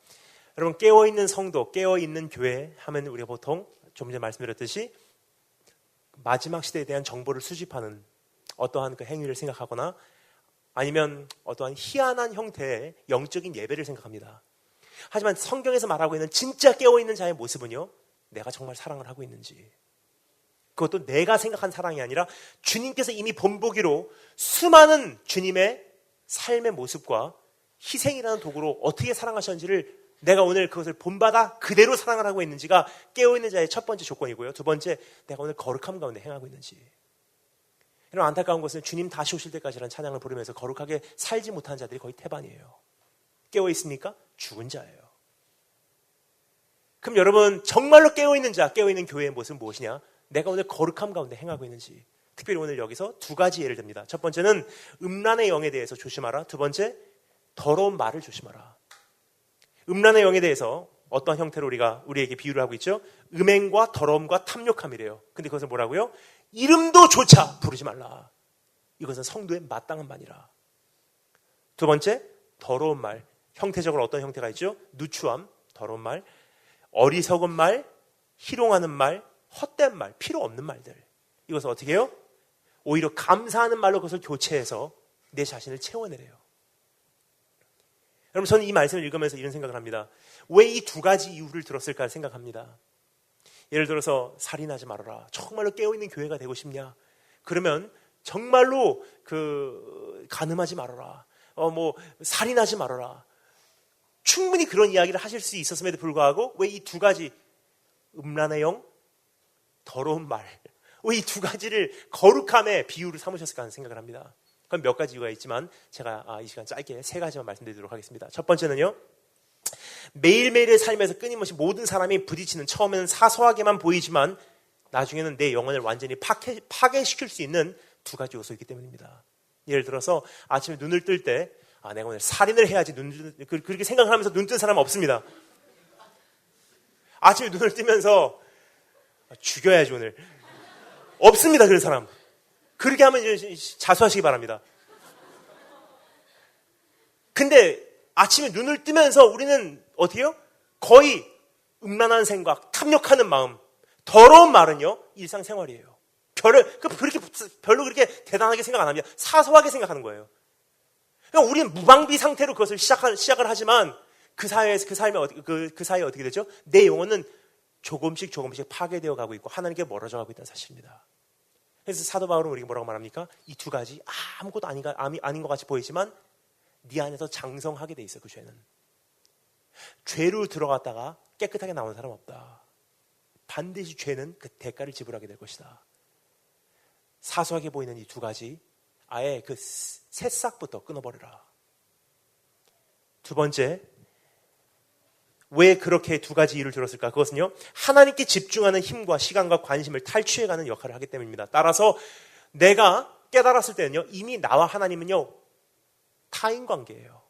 여러분 깨어있는 성도, 깨어있는 교회 하면 우리가 보통 좀 전에 말씀드렸듯이 마지막 시대에 대한 정보를 수집하는 어떠한 그 행위를 생각하거나 아니면 어떠한 희한한 형태의 영적인 예배를 생각합니다. 하지만 성경에서 말하고 있는 진짜 깨어있는 자의 모습은요, 내가 정말 사랑을 하고 있는지, 그것도 내가 생각한 사랑이 아니라 주님께서 이미 본보기로 수많은 주님의 삶의 모습과 희생이라는 도구로 어떻게 사랑하셨는지를 내가 오늘 그것을 본받아 그대로 사랑을 하고 있는지가 깨어있는 자의 첫 번째 조건이고요. 두 번째, 내가 오늘 거룩함 가운데 행하고 있는지. 이런 안타까운 것은 주님 다시 오실 때까지라는 찬양을 부르면서 거룩하게 살지 못한 자들이 거의 태반이에요. 깨어있습니까? 죽은 자예요. 그럼 여러분 정말로 깨어있는 자, 깨어있는 교회의 모습은 무엇이냐? 내가 오늘 거룩함 가운데 행하고 있는지. 특별히 오늘 여기서 두 가지 예를 듭니다. 첫 번째는 음란의 영에 대해서 조심하라. 두 번째, 더러운 말을 조심하라. 음란의 영에 대해서 어떤 형태로 우리에게 비유를 하고 있죠? 음행과 더러움과 탐욕함이래요. 근데 그것은 뭐라고요? 이름도 조차 부르지 말라. 이것은 성도의 마땅한 말이라. 두 번째, 더러운 말. 형태적으로 어떤 형태가 있죠? 누추함, 더러운 말, 어리석은 말, 희롱하는 말, 헛된 말, 필요 없는 말들. 이것을 어떻게 해요? 오히려 감사하는 말로 그것을 교체해서 내 자신을 채워내래요. 여러분 저는 이 말씀을 읽으면서 이런 생각을 합니다. 왜 이 두 가지 이유를 들었을까 생각합니다. 예를 들어서 살인하지 말아라. 정말로 깨어있는 교회가 되고 싶냐? 그러면 정말로 간음하지 말아라. 살인하지 말아라. 충분히 그런 이야기를 하실 수 있었음에도 불구하고 왜 이 두 가지 음란의 영, 더러운 말, 왜 이 두 가지를 거룩함의 비유를 삼으셨을까 하는 생각을 합니다. 그럼 몇 가지 이유가 있지만 제가 이 시간 짧게 세 가지만 말씀드리도록 하겠습니다. 첫 번째는요, 매일매일의 삶에서 끊임없이 모든 사람이 부딪히는, 처음에는 사소하게만 보이지만 나중에는 내 영혼을 완전히 파괴시킬 수 있는 두 가지 요소이기 때문입니다. 예를 들어서 아침에 눈을 뜰 때 내가 오늘 살인을 해야지 그렇게 생각을 하면서 눈 뜬 사람은 없습니다. 아침에 눈을 뜨면서 죽여야지 오늘. 없습니다, 그런 사람. 그렇게 하면 이제 자수하시기 바랍니다. 근데 아침에 눈을 뜨면서 우리는 어떻게 해요? 거의 음란한 생각, 탐욕하는 마음, 더러운 말은요, 일상생활이에요. 별로 그렇게 대단하게 생각 안 합니다. 사소하게 생각하는 거예요. 그러니까 우리는 무방비 상태로 그것을 시작을 하지만 그 사이에 어떻게 되죠? 내 영혼은 조금씩 파괴되어 가고 있고 하나님께 멀어져 가고 있다는 사실입니다. 그래서 사도 바울은 우리에게 뭐라고 말합니까? 이 두 가지 아무것도 아닌 것 같이 보이지만 네 안에서 장성하게 돼 있어. 그 죄는 죄로 들어갔다가 깨끗하게 나오는 사람 없다. 반드시 죄는 그 대가를 지불하게 될 것이다. 사소하게 보이는 이 두 가지 아예 그 새싹부터 끊어버려라. 두 번째, 왜 그렇게 두 가지 이유를 들었을까? 그것은요, 하나님께 집중하는 힘과 시간과 관심을 탈취해가는 역할을 하기 때문입니다. 따라서 내가 깨달았을 때는요, 이미 나와 하나님은요, 타인 관계예요.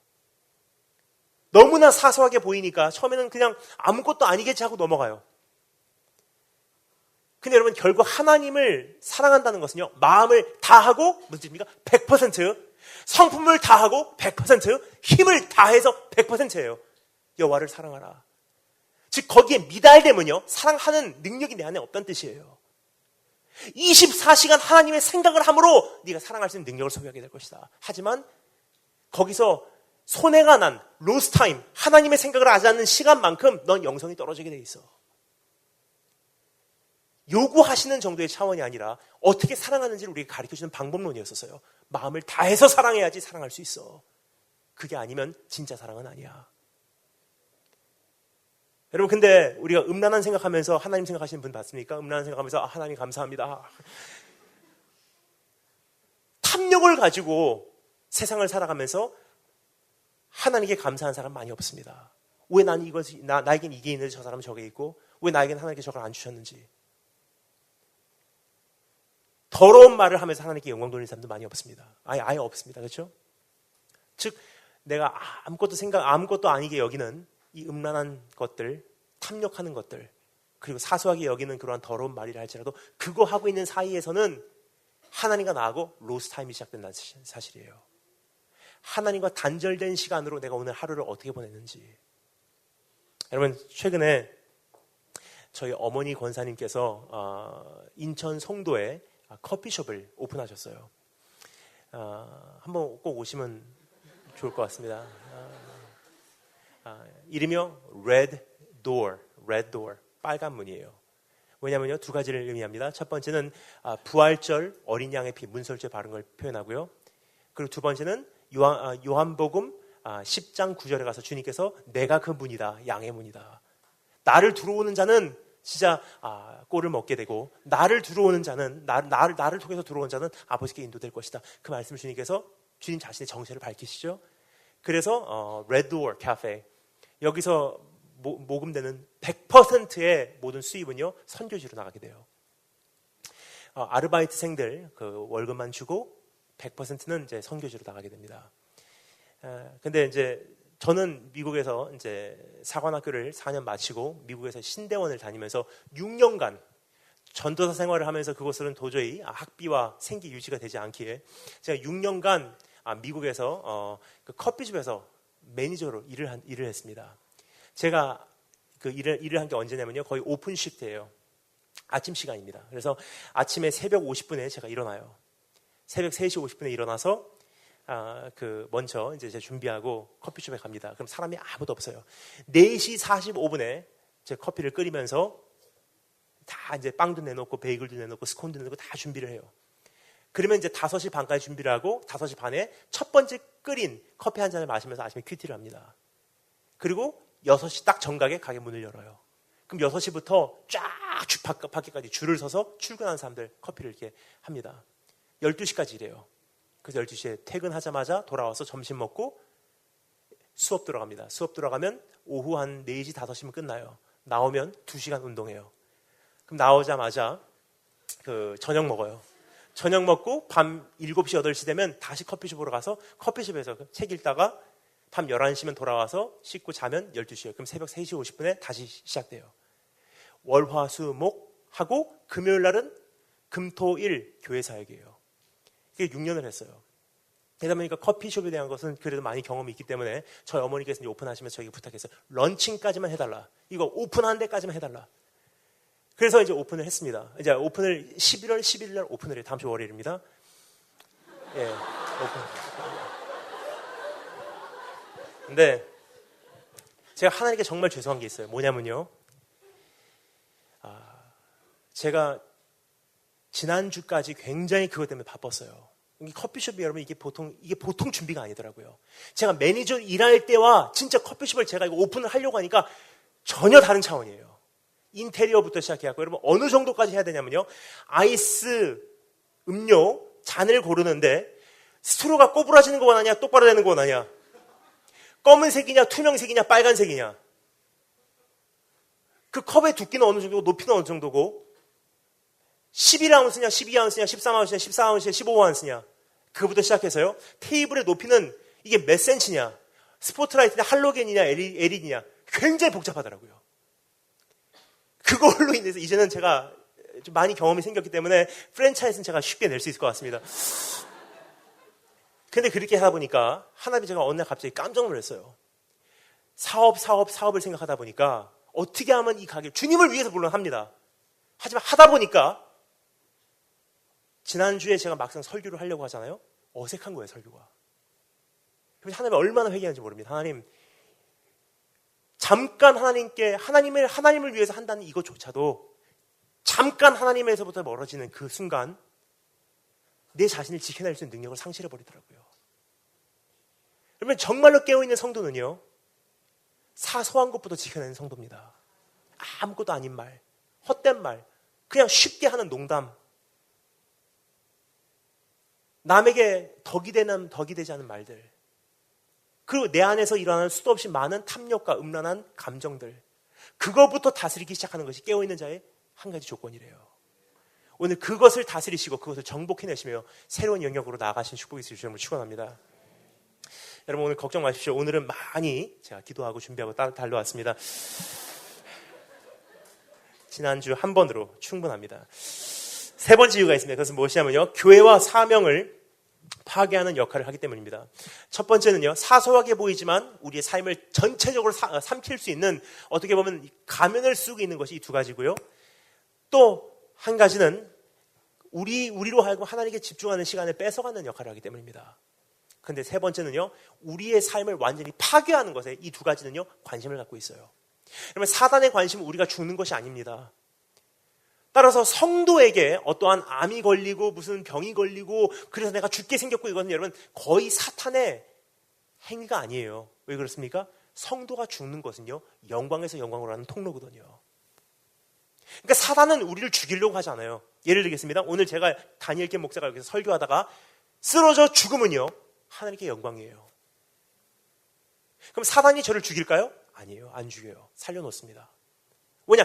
너무나 사소하게 보이니까 처음에는 그냥 아무것도 아니겠지 하고 넘어가요. 근데 여러분 결국 하나님을 사랑한다는 것은요, 마음을 다하고 무슨 뜻입니까? 100%, 성품을 다하고 100%, 힘을 다해서 100%예요. 여호와를 사랑하라. 즉 거기에 미달되면요, 사랑하는 능력이 내 안에 없다는 뜻이에요. 24시간 하나님의 생각을 함으로 네가 사랑할 수 있는 능력을 소유하게 될 것이다. 하지만 거기서 손해가 난 로스 타임, 하나님의 생각을 하지 않는 시간만큼 넌 영성이 떨어지게 돼 있어. 요구하시는 정도의 차원이 아니라 어떻게 사랑하는지를 우리에게 가르쳐주는 방법론이었어요. 마음을 다해서 사랑해야지 사랑할 수 있어. 그게 아니면 진짜 사랑은 아니야. 여러분, 근데 우리가 음란한 생각하면서 하나님 생각하시는 분 봤습니까? 음란한 생각하면서 하나님 감사합니다. 탐욕을 가지고 세상을 살아가면서 하나님께 감사한 사람 많이 없습니다. 왜 난 이것이 나에겐 이게 있는데 저 사람은 저게 있고, 왜 나에겐 하나님께 저걸 안 주셨는지. 더러운 말을 하면서 하나님께 영광 돌리는 사람도 많이 없습니다. 아예 없습니다. 그렇죠? 즉 내가 아무것도 아니게 여기는 이 음란한 것들, 탐욕하는 것들, 그리고 사소하게 여기는 그러한 더러운 말이라 할지라도 그거 하고 있는 사이에서는 하나님과 나하고 로스 타임이 시작된다는 사실이에요. 하나님과 단절된 시간으로 내가 오늘 하루를 어떻게 보냈는지. 여러분, 최근에 저희 어머니 권사님께서 인천 송도에 커피숍을 오픈하셨어요. 한번 꼭 오시면 좋을 것 같습니다. 이름이요 Red Door, 빨간 문이에요. 왜냐하면요, 두 가지를 의미합니다. 첫 번째는 부활절 어린 양의 피, 문설주에 바른 걸 표현하고요. 그리고 두 번째는 요한복음 10장 9절에 가서 주님께서 내가 그 문이다, 양의 문이다. 나를 들어오는 자는 진짜 꼴을 먹게 되고, 나를 들어오는 자는 나를 통해서 들어온 자는 아버지께 인도될 것이다. 그 말씀을 주님께서 주님 자신의 정체를 밝히시죠. 그래서 Red Door Cafe, 여기서 모금되는 100%의 모든 수입은요, 선교지로 나가게 돼요. 아르바이트생들 그 월급만 주고 100%는 이제 선교지로 나가게 됩니다. 근데 이제 저는 미국에서 이제 사관학교를 4년 마치고 미국에서 신대원을 다니면서 6년간 전도사 생활을 하면서 그곳은 도저히 학비와 생계 유지가 되지 않기에 제가 6년간 미국에서 그 커피숍에서 매니저로 일을 했습니다. 제가 그 일을 한 게 언제냐면요, 거의 오픈 시프트예요. 아침 시간입니다. 그래서 아침에 새벽 50분에 제가 일어나요. 새벽 3시 50분에 일어나서 먼저 이제 준비하고 커피숍에 갑니다. 그럼 사람이 아무도 없어요. 4시 45분에 제 커피를 끓이면서 다 이제 빵도 내놓고 베이글도 내놓고 스콘도 내놓고 다 준비를 해요. 그러면 이제 5시 반까지 준비를 하고 5시 반에 첫 번째 끓인 커피 한 잔을 마시면서 아침에 큐티를 합니다. 그리고 6시 딱 정각에 가게 문을 열어요. 그럼 6시부터 쫙 밖에까지 줄을 서서 출근하는 사람들 커피를 이렇게 합니다. 12시까지 일해요. 그래서 12시에 퇴근하자마자 돌아와서 점심 먹고 수업 들어갑니다. 수업 들어가면 오후 한 4시, 5시면 끝나요. 나오면 2시간 운동해요. 그럼 나오자마자 저녁 먹어요. 저녁 먹고 밤 7시, 8시 되면 다시 커피숍으로 가서 커피숍에서 책 읽다가 밤 11시면 돌아와서 씻고 자면 12시예요. 그럼 새벽 3시 50분에 다시 시작돼요. 월, 화, 수, 목 하고 금요일 날은 금, 토, 일 교회 사역이에요. 그게 6년을 했어요. 그러다 보니까 커피숍에 대한 것은 그래도 많이 경험이 있기 때문에 저희 어머니께서 이제 오픈하시면서 저에게 부탁했어요. 런칭까지만 해달라. 이거 오픈한 데까지만 해달라. 그래서 이제 오픈을 했습니다. 이제 오픈을 11월 11일 날 오픈을 해요. 다음 주 월요일입니다. 예, 오픈. 근데 제가 하나님께 정말 죄송한 게 있어요. 뭐냐면요, 제가 지난주까지 굉장히 그것 때문에 바빴어요. 커피숍이 여러분 이게 보통 준비가 아니더라고요. 제가 매니저 일할 때와 진짜 커피숍을 제가 이거 오픈을 하려고 하니까 전혀 다른 차원이에요. 인테리어부터 시작해갖고 여러분 어느 정도까지 해야 되냐면요, 아이스 음료 잔을 고르는데 스트로가 꼬부라지는 거 원하냐, 똑바로 되는 거 원하냐, 검은색이냐, 투명색이냐, 빨간색이냐, 그 컵의 두께는 어느 정도고 높이는 어느 정도고 11아운스냐, 12아운스냐, 13아운스냐, 14아운스냐, 15아운스냐, 그거부터 시작해서요, 테이블의 높이는 이게 몇 센치냐, 스포트라이트냐, 할로겐이냐, LED냐, 굉장히 복잡하더라고요. 그걸로 인해서 이제는 제가 좀 많이 경험이 생겼기 때문에 프랜차이즈는 제가 쉽게 낼 수 있을 것 같습니다. 근데 그렇게 하다 보니까 하나님이 제가 어느 날 갑자기 깜짝 놀랐어요. 사업을 생각하다 보니까 어떻게 하면 이 가게, 주님을 위해서 물론 합니다. 하지만 하다 보니까 지난주에 제가 막상 설교를 하려고 하잖아요. 어색한 거예요, 설교가. 그래서 하나님이 얼마나 회개하는지 모릅니다. 하나님, 잠깐 하나님을 위해서 한다는 이것조차도 잠깐 하나님에서부터 멀어지는 그 순간 내 자신을 지켜낼 수 있는 능력을 상실해버리더라고요. 그러면 정말로 깨어있는 성도는요, 사소한 것부터 지켜내는 성도입니다. 아무것도 아닌 말, 헛된 말, 그냥 쉽게 하는 농담, 남에게 덕이 되지 않은 말들, 그리고 내 안에서 일어나는 수도 없이 많은 탐욕과 음란한 감정들, 그것부터 다스리기 시작하는 것이 깨어있는 자의 한 가지 조건이래요. 오늘 그것을 다스리시고 그것을 정복해내시며 새로운 영역으로 나아가신 축복이 있으실 줄을 축원합니다. 여러분, 오늘 걱정 마십시오. 오늘은 많이 제가 기도하고 준비하고 달려왔습니다. 지난주 한 번으로 충분합니다. 세 번째 이유가 있습니다. 그것은 무엇이냐면요, 교회와 사명을 파괴하는 역할을 하기 때문입니다. 첫 번째는요, 사소하게 보이지만 우리의 삶을 전체적으로 삼킬 수 있는, 어떻게 보면 가면을 쓰고 있는 것이 이 두 가지고요. 또 한 가지는 우리로 하여금 하나님께 집중하는 시간을 뺏어가는 역할을 하기 때문입니다. 그런데 세 번째는요, 우리의 삶을 완전히 파괴하는 것에 이 두 가지는요, 관심을 갖고 있어요. 그러면 사단의 관심은 우리가 죽는 것이 아닙니다. 따라서 성도에게 어떠한 암이 걸리고 무슨 병이 걸리고 그래서 내가 죽게 생겼고, 이거는 여러분 거의 사탄의 행위가 아니에요. 왜 그렇습니까? 성도가 죽는 것은요, 영광에서 영광으로 하는 통로거든요. 그러니까 사단은 우리를 죽이려고 하지 않아요. 예를 들겠습니다. 오늘 제가 다니엘 겐 목사가 여기서 설교하다가 쓰러져 죽으면요, 하나님께 영광이에요. 그럼 사단이 저를 죽일까요? 아니에요. 안 죽여요. 살려놓습니다. 왜냐?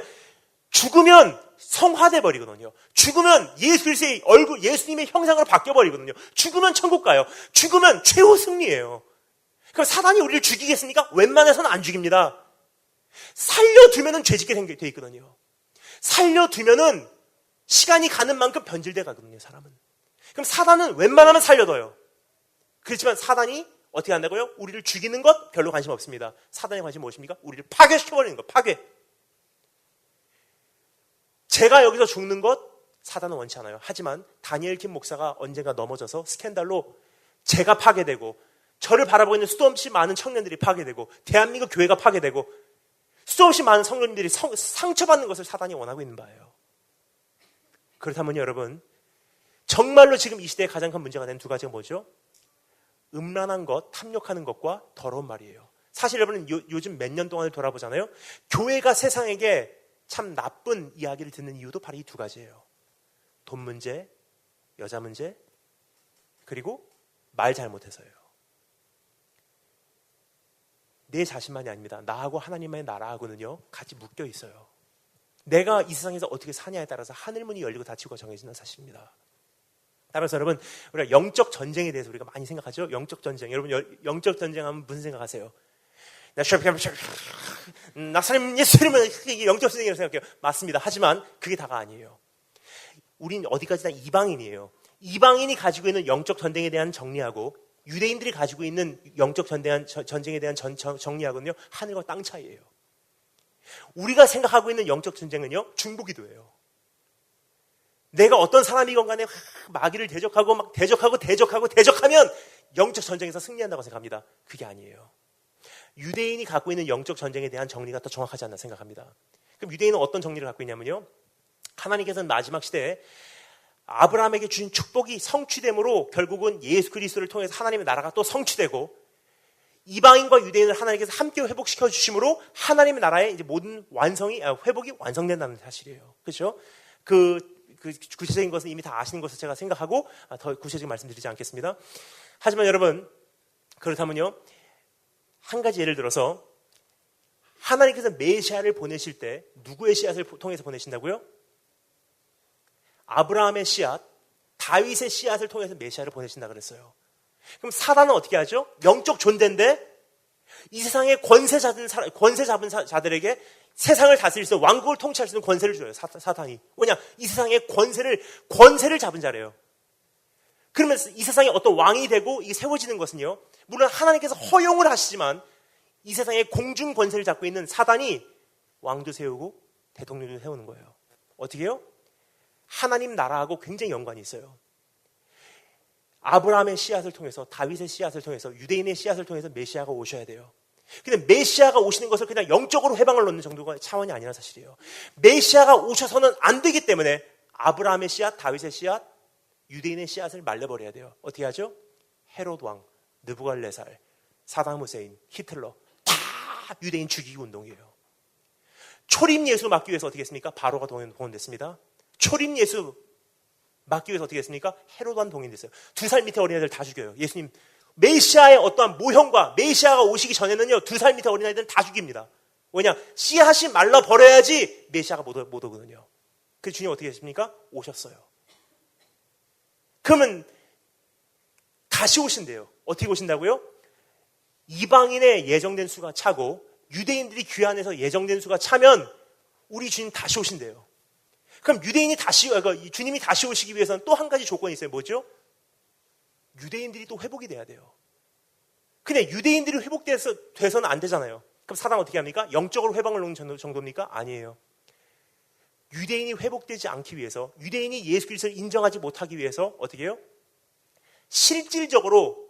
죽으면 성화돼 버리거든요. 죽으면 예수 그리스도의 얼굴, 예수님의 형상으로 바뀌어 버리거든요. 죽으면 천국 가요. 죽으면 최후 승리예요. 그럼 사단이 우리를 죽이겠습니까? 웬만해서는 안 죽입니다. 살려두면은 죄짓게 돼 있거든요. 살려두면은 시간이 가는 만큼 변질돼 가거든요, 사람은. 그럼 사단은 웬만하면 살려둬요. 그렇지만 사단이 어떻게 한다고요? 우리를 죽이는 것 별로 관심 없습니다. 사단의 관심은 무엇입니까? 우리를 파괴시켜버리는 것, 파괴. 제가 여기서 죽는 것 사단은 원치 않아요. 하지만 다니엘 킴 목사가 언젠가 넘어져서 스캔들로 제가 파괴되고, 저를 바라보고 있는 수도 없이 많은 청년들이 파괴되고, 대한민국 교회가 파괴되고, 수도 없이 많은 성도님들이 상처받는 것을 사단이 원하고 있는 바예요. 그렇다면 여러분, 정말로 지금 이 시대에 가장 큰 문제가 된 두 가지가 뭐죠? 음란한 것, 탐욕하는 것과 더러운 말이에요. 사실 여러분, 요즘 몇 년 동안을 돌아보잖아요. 교회가 세상에게 참 나쁜 이야기를 듣는 이유도 바로 이 두 가지예요. 돈 문제, 여자 문제, 그리고 말 잘못해서예요. 내 자신만이 아닙니다. 나하고 하나님의 나라하고는요, 같이 묶여 있어요. 내가 이 세상에서 어떻게 사냐에 따라서 하늘문이 열리고 닫히고 정해지는 사실입니다. 따라서 여러분, 우리가 영적 전쟁에 대해서 우리가 많이 생각하죠. 영적 전쟁. 여러분, 영적 전쟁 하면 무슨 생각하세요? 나사님 예수님은 이게 영적 전쟁이라고 생각해요. 맞습니다. 하지만 그게 다가 아니에요. 우린 어디까지나 이방인이에요. 이방인이 가지고 있는 영적 전쟁에 대한 정리하고 유대인들이 가지고 있는 영적 전쟁에 대한 정리하고는요, 하늘과 땅 차이예요. 우리가 생각하고 있는 영적 전쟁은요, 중보기도예요. 내가 어떤 사람이건 간에 마귀를 대적하면 영적 전쟁에서 승리한다고 생각합니다. 그게 아니에요. 유대인이 갖고 있는 영적 전쟁에 대한 정리가 더 정확하지 않나 생각합니다. 그럼 유대인은 어떤 정리를 갖고 있냐면요, 하나님께서는 마지막 시대에 아브라함에게 주신 축복이 성취됨으로 결국은 예수 그리스도를 통해서 하나님의 나라가 또 성취되고, 이방인과 유대인을 하나님께서 함께 회복시켜 주심으로 하나님의 나라의 이제 모든 회복이 완성된다는 사실이에요. 그렇죠? 그 구체적인 것은 이미 다 아시는 것을 제가 생각하고 더 구체적인 말씀드리지 않겠습니다. 하지만 여러분, 그렇다면요, 한 가지 예를 들어서 하나님께서 메시아를 보내실 때 누구의 씨앗을 통해서 보내신다고요? 아브라함의 씨앗, 다윗의 씨앗을 통해서 메시아를 보내신다 그랬어요. 그럼 사단은 어떻게 하죠? 영적 존재인데 이 세상의 권세 잡은 자들에게 세상을 다스릴 수 있는, 왕국을 통치할 수 있는 권세를 줘요. 사탄이. 왜냐? 이 세상의 권세를 잡은 자래요. 그러면 이 세상에 어떤 왕이 되고 이게 세워지는 것은요, 물론 하나님께서 허용을 하시지만 이 세상의 공중 권세를 잡고 있는 사단이 왕도 세우고 대통령도 세우는 거예요. 어떻게 해요? 하나님 나라하고 굉장히 연관이 있어요. 아브라함의 씨앗을 통해서, 다윗의 씨앗을 통해서, 유대인의 씨앗을 통해서 메시아가 오셔야 돼요. 근데 메시아가 오시는 것을 그냥 영적으로 해방을 놓는 정도가 차원이 아니라 사실이에요. 메시아가 오셔서는 안 되기 때문에 아브라함의 씨앗, 다윗의 씨앗, 유대인의 씨앗을 말려버려야 돼요. 어떻게 하죠? 헤롯 왕, 느부갈네살, 사담 후세인, 히틀러 다 유대인 죽이기 운동이에요. 초림 예수 막기 위해서 어떻게 했습니까? 바로가 동원됐습니다. 초림 예수 막기 위해서 어떻게 했습니까? 헤롯 왕 동원됐어요. 2살 밑에 어린아이들 다 죽여요. 예수님 메시아의 어떠한 모형과 메시아가 오시기 전에는요, 2살 밑에 어린아이들은 다 죽입니다. 왜냐? 씨앗이 말라버려야지 메시아가 못 오거든요. 그래서 주님 어떻게 했습니까? 오셨어요. 그러면 다시 오신대요. 어떻게 오신다고요? 이방인의 예정된 수가 차고 유대인들이 귀환해서 예정된 수가 차면 우리 주님 다시 오신대요. 그럼 주님이 다시 오시기 위해서는 또 한 가지 조건이 있어요. 뭐죠? 유대인들이 또 회복이 돼야 돼요. 그냥 유대인들이 회복돼서는 안 되잖아요. 그럼 사단 어떻게 합니까? 영적으로 회방을 놓는 정도입니까? 아니에요. 유대인이 회복되지 않기 위해서, 유대인이 예수 그리스도를 인정하지 못하기 위해서 어떻게 해요? 실질적으로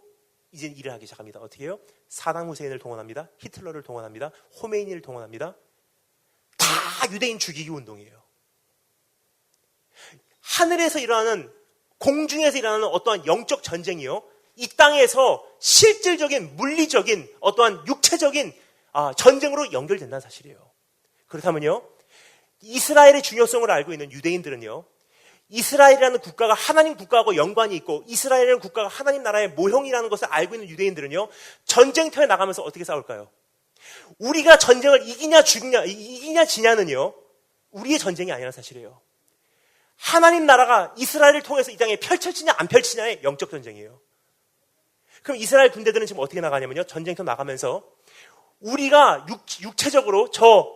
이제 일을 하기 시작합니다. 어떻게 해요? 사담 후세인을 동원합니다. 히틀러를 동원합니다. 호메이니를 동원합니다. 다 유대인 죽이기 운동이에요. 하늘에서 일어나는, 공중에서 일어나는 어떠한 영적 전쟁이요, 이 땅에서 실질적인 물리적인 어떠한 육체적인 전쟁으로 연결된다는 사실이에요. 그렇다면요, 이스라엘의 중요성을 알고 있는 유대인들은요, 이스라엘이라는 국가가 하나님 국가하고 연관이 있고 이스라엘이라는 국가가 하나님 나라의 모형이라는 것을 알고 있는 유대인들은요, 전쟁터에 나가면서 어떻게 싸울까요? 우리가 전쟁을 이기냐 지냐는요, 우리의 전쟁이 아니라는 사실이에요. 하나님 나라가 이스라엘을 통해서 이 땅에 펼쳐지냐 안 펼치냐의 영적 전쟁이에요. 그럼 이스라엘 군대들은 지금 어떻게 나가냐면요, 전쟁터 나가면서 우리가 육체적으로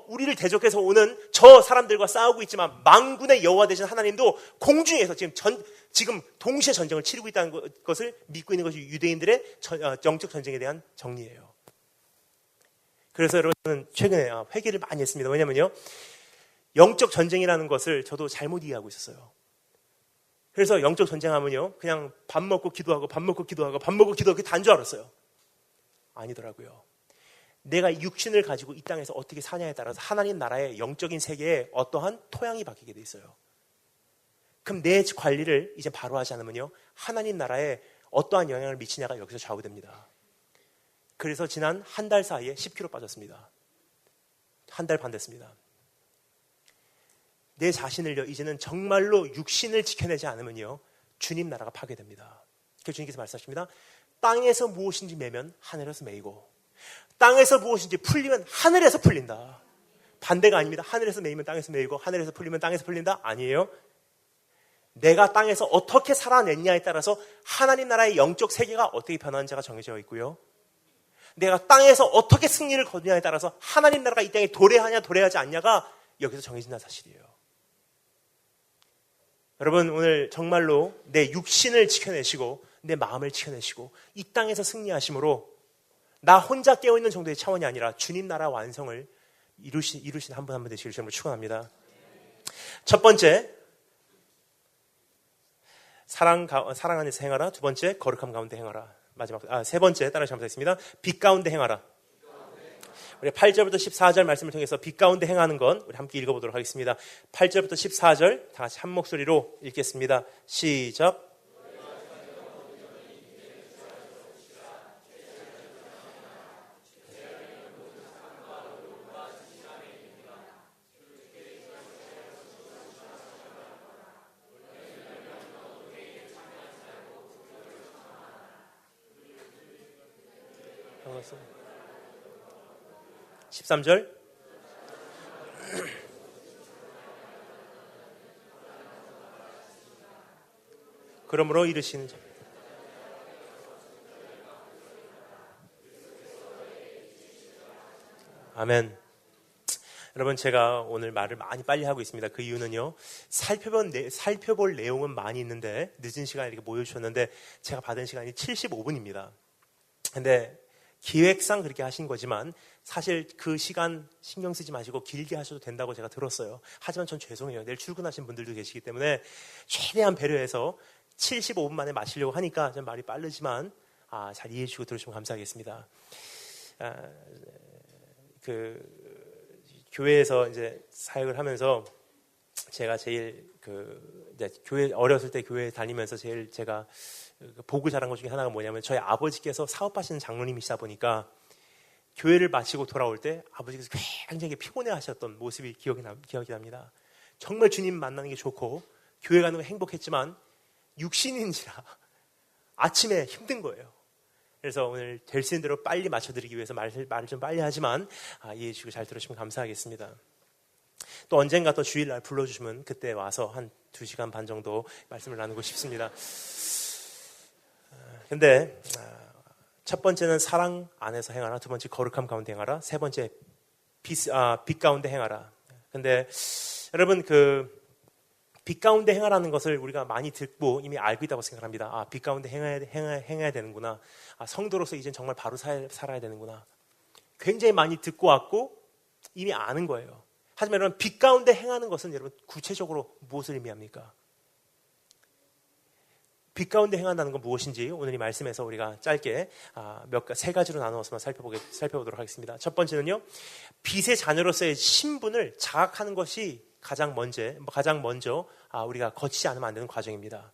우리를 대적해서 오는 저 사람들과 싸우고 있지만 만군의 여호와 되신 하나님도 공중에서 지금 동시에 전쟁을 치르고 있다는 것을 믿고 있는 것이 유대인들의 영적 전쟁에 대한 정리예요. 그래서 여러분은 최근에 회개를 많이 했습니다. 왜냐면요, 영적 전쟁이라는 것을 저도 잘못 이해하고 있었어요. 그래서 영적 전쟁하면요, 그냥 밥 먹고 기도하고 밥 먹고 기도하고 밥 먹고 기도하고 그게 다인 줄 알았어요. 아니더라고요. 내가 육신을 가지고 이 땅에서 어떻게 사냐에 따라서 하나님 나라의 영적인 세계에 어떠한 토양이 바뀌게 돼 있어요. 그럼 내 관리를 이제 바로 하지 않으면요, 하나님 나라에 어떠한 영향을 미치냐가 여기서 좌우됩니다. 그래서 지난 한 달 사이에 10kg 빠졌습니다. 한 달 반 됐습니다. 내 자신을요, 이제는 정말로 육신을 지켜내지 않으면요, 주님 나라가 파괴됩니다. 그래서 주님께서 말씀하십니다. 땅에서 무엇인지 매면 하늘에서 매이고, 땅에서 무엇인지 풀리면 하늘에서 풀린다. 반대가 아닙니다. 하늘에서 매이면 땅에서 매이고, 하늘에서 풀리면 땅에서 풀린다. 아니에요. 내가 땅에서 어떻게 살아냈냐에 따라서 하나님 나라의 영적 세계가 어떻게 변하는지가 정해져 있고요, 내가 땅에서 어떻게 승리를 거두냐에 따라서 하나님 나라가 이 땅에 도래하냐 도래하지 않냐가 여기서 정해진다는 사실이에요. 여러분, 오늘 정말로 내 육신을 지켜내시고 내 마음을 지켜내시고 이 땅에서 승리하심으로 나 혼자 깨어있는 정도의 차원이 아니라 주님 나라 완성을 이루신 한 분 한 분 되시길 주님으로 축원합니다. 첫 번째, 사랑 안에서 행하라. 두 번째, 거룩함 가운데 행하라. 세 번째, 따라 잘못했습니다. 빛 가운데 행하라. 우리 8절부터 14절 말씀을 통해서 빛 가운데 행하는 건 우리 함께 읽어보도록 하겠습니다. 8절부터 14절 다 같이 한 목소리로 읽겠습니다. 시작. 반갑습니다. 13절. 그러므로 이르시는 자. 아멘. 여러분, 제가 오늘 말을 많이 빨리 하고 있습니다. 그 이유는요, 살펴볼 내용은 많이 있는데 늦은 시간에 이렇게 모여주셨는데 제가 받은 시간이 75분입니다. 근데 기획상 그렇게 하신 거지만 사실 그 시간 신경 쓰지 마시고 길게 하셔도 된다고 제가 들었어요. 하지만 전 죄송해요. 내일 출근하신 분들도 계시기 때문에 최대한 배려해서 75분 만에 마치려고 하니까 좀 말이 빠르지만 잘 이해해 주시고 들으시면 감사하겠습니다. 교회에서 이제 사역을 하면서 제가 제일 이제 어렸을 때 교회 다니면서 제일 제가 보고 자란 것 중에 하나가 뭐냐면 저희 아버지께서 사업하시는 장로님이시다 보니까 교회를 마치고 돌아올 때 아버지께서 굉장히 피곤해 하셨던 모습이 기억이 납니다. 정말 주님 만나는 게 좋고 교회 가는 거 행복했지만 육신인지라 아침에 힘든 거예요. 그래서 오늘 될 수 있는 대로 빨리 맞춰드리기 위해서 말을 좀 빨리 하지만 이해해 주시고 잘 들으시면 감사하겠습니다. 또 언젠가 또 주일날 불러주시면 그때 와서 한 2시간 반 정도 말씀을 나누고 싶습니다. 근데 첫 번째는 사랑 안에서 행하라, 두 번째 거룩함 가운데 행하라, 세 번째 빛 가운데 행하라. 근데 여러분 빛 가운데 행하라는 것을 우리가 많이 듣고 이미 알고 있다고 생각합니다. 빛 가운데 행해야 되는구나. 성도로서 이젠 정말 바로 살아야 되는구나. 굉장히 많이 듣고 왔고 이미 아는 거예요. 하지만 여러분, 빛 가운데 행하는 것은 여러분 구체적으로 무엇을 의미합니까? 빛 가운데 행한다는 건 무엇인지 오늘 이 말씀에서 우리가 짧게 세 가지로 나누어서 살펴보도록 하겠습니다. 첫 번째는요, 빛의 자녀로서의 신분을 자각하는 것이 가장 먼저 우리가 거치지 않으면 안 되는 과정입니다.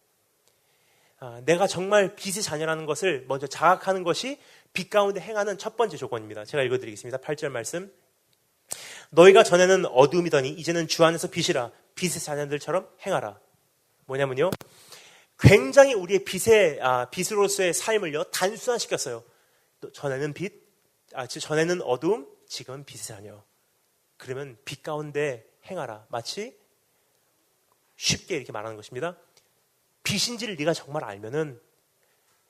내가 정말 빛의 자녀라는 것을 먼저 자각하는 것이 빛 가운데 행하는 첫 번째 조건입니다. 제가 읽어드리겠습니다. 8절 말씀. 너희가 전에는 어두움이더니 이제는 주 안에서 빛이라. 빛의 자녀들처럼 행하라. 뭐냐면요, 굉장히 우리의 빛으로서의 삶을요 단순화시켰어요. 전에는 전에는 어두움, 지금은 빛의 자녀. 그러면 빛 가운데 행하라. 마치 쉽게 이렇게 말하는 것입니다. 빛인지를 네가 정말 알면은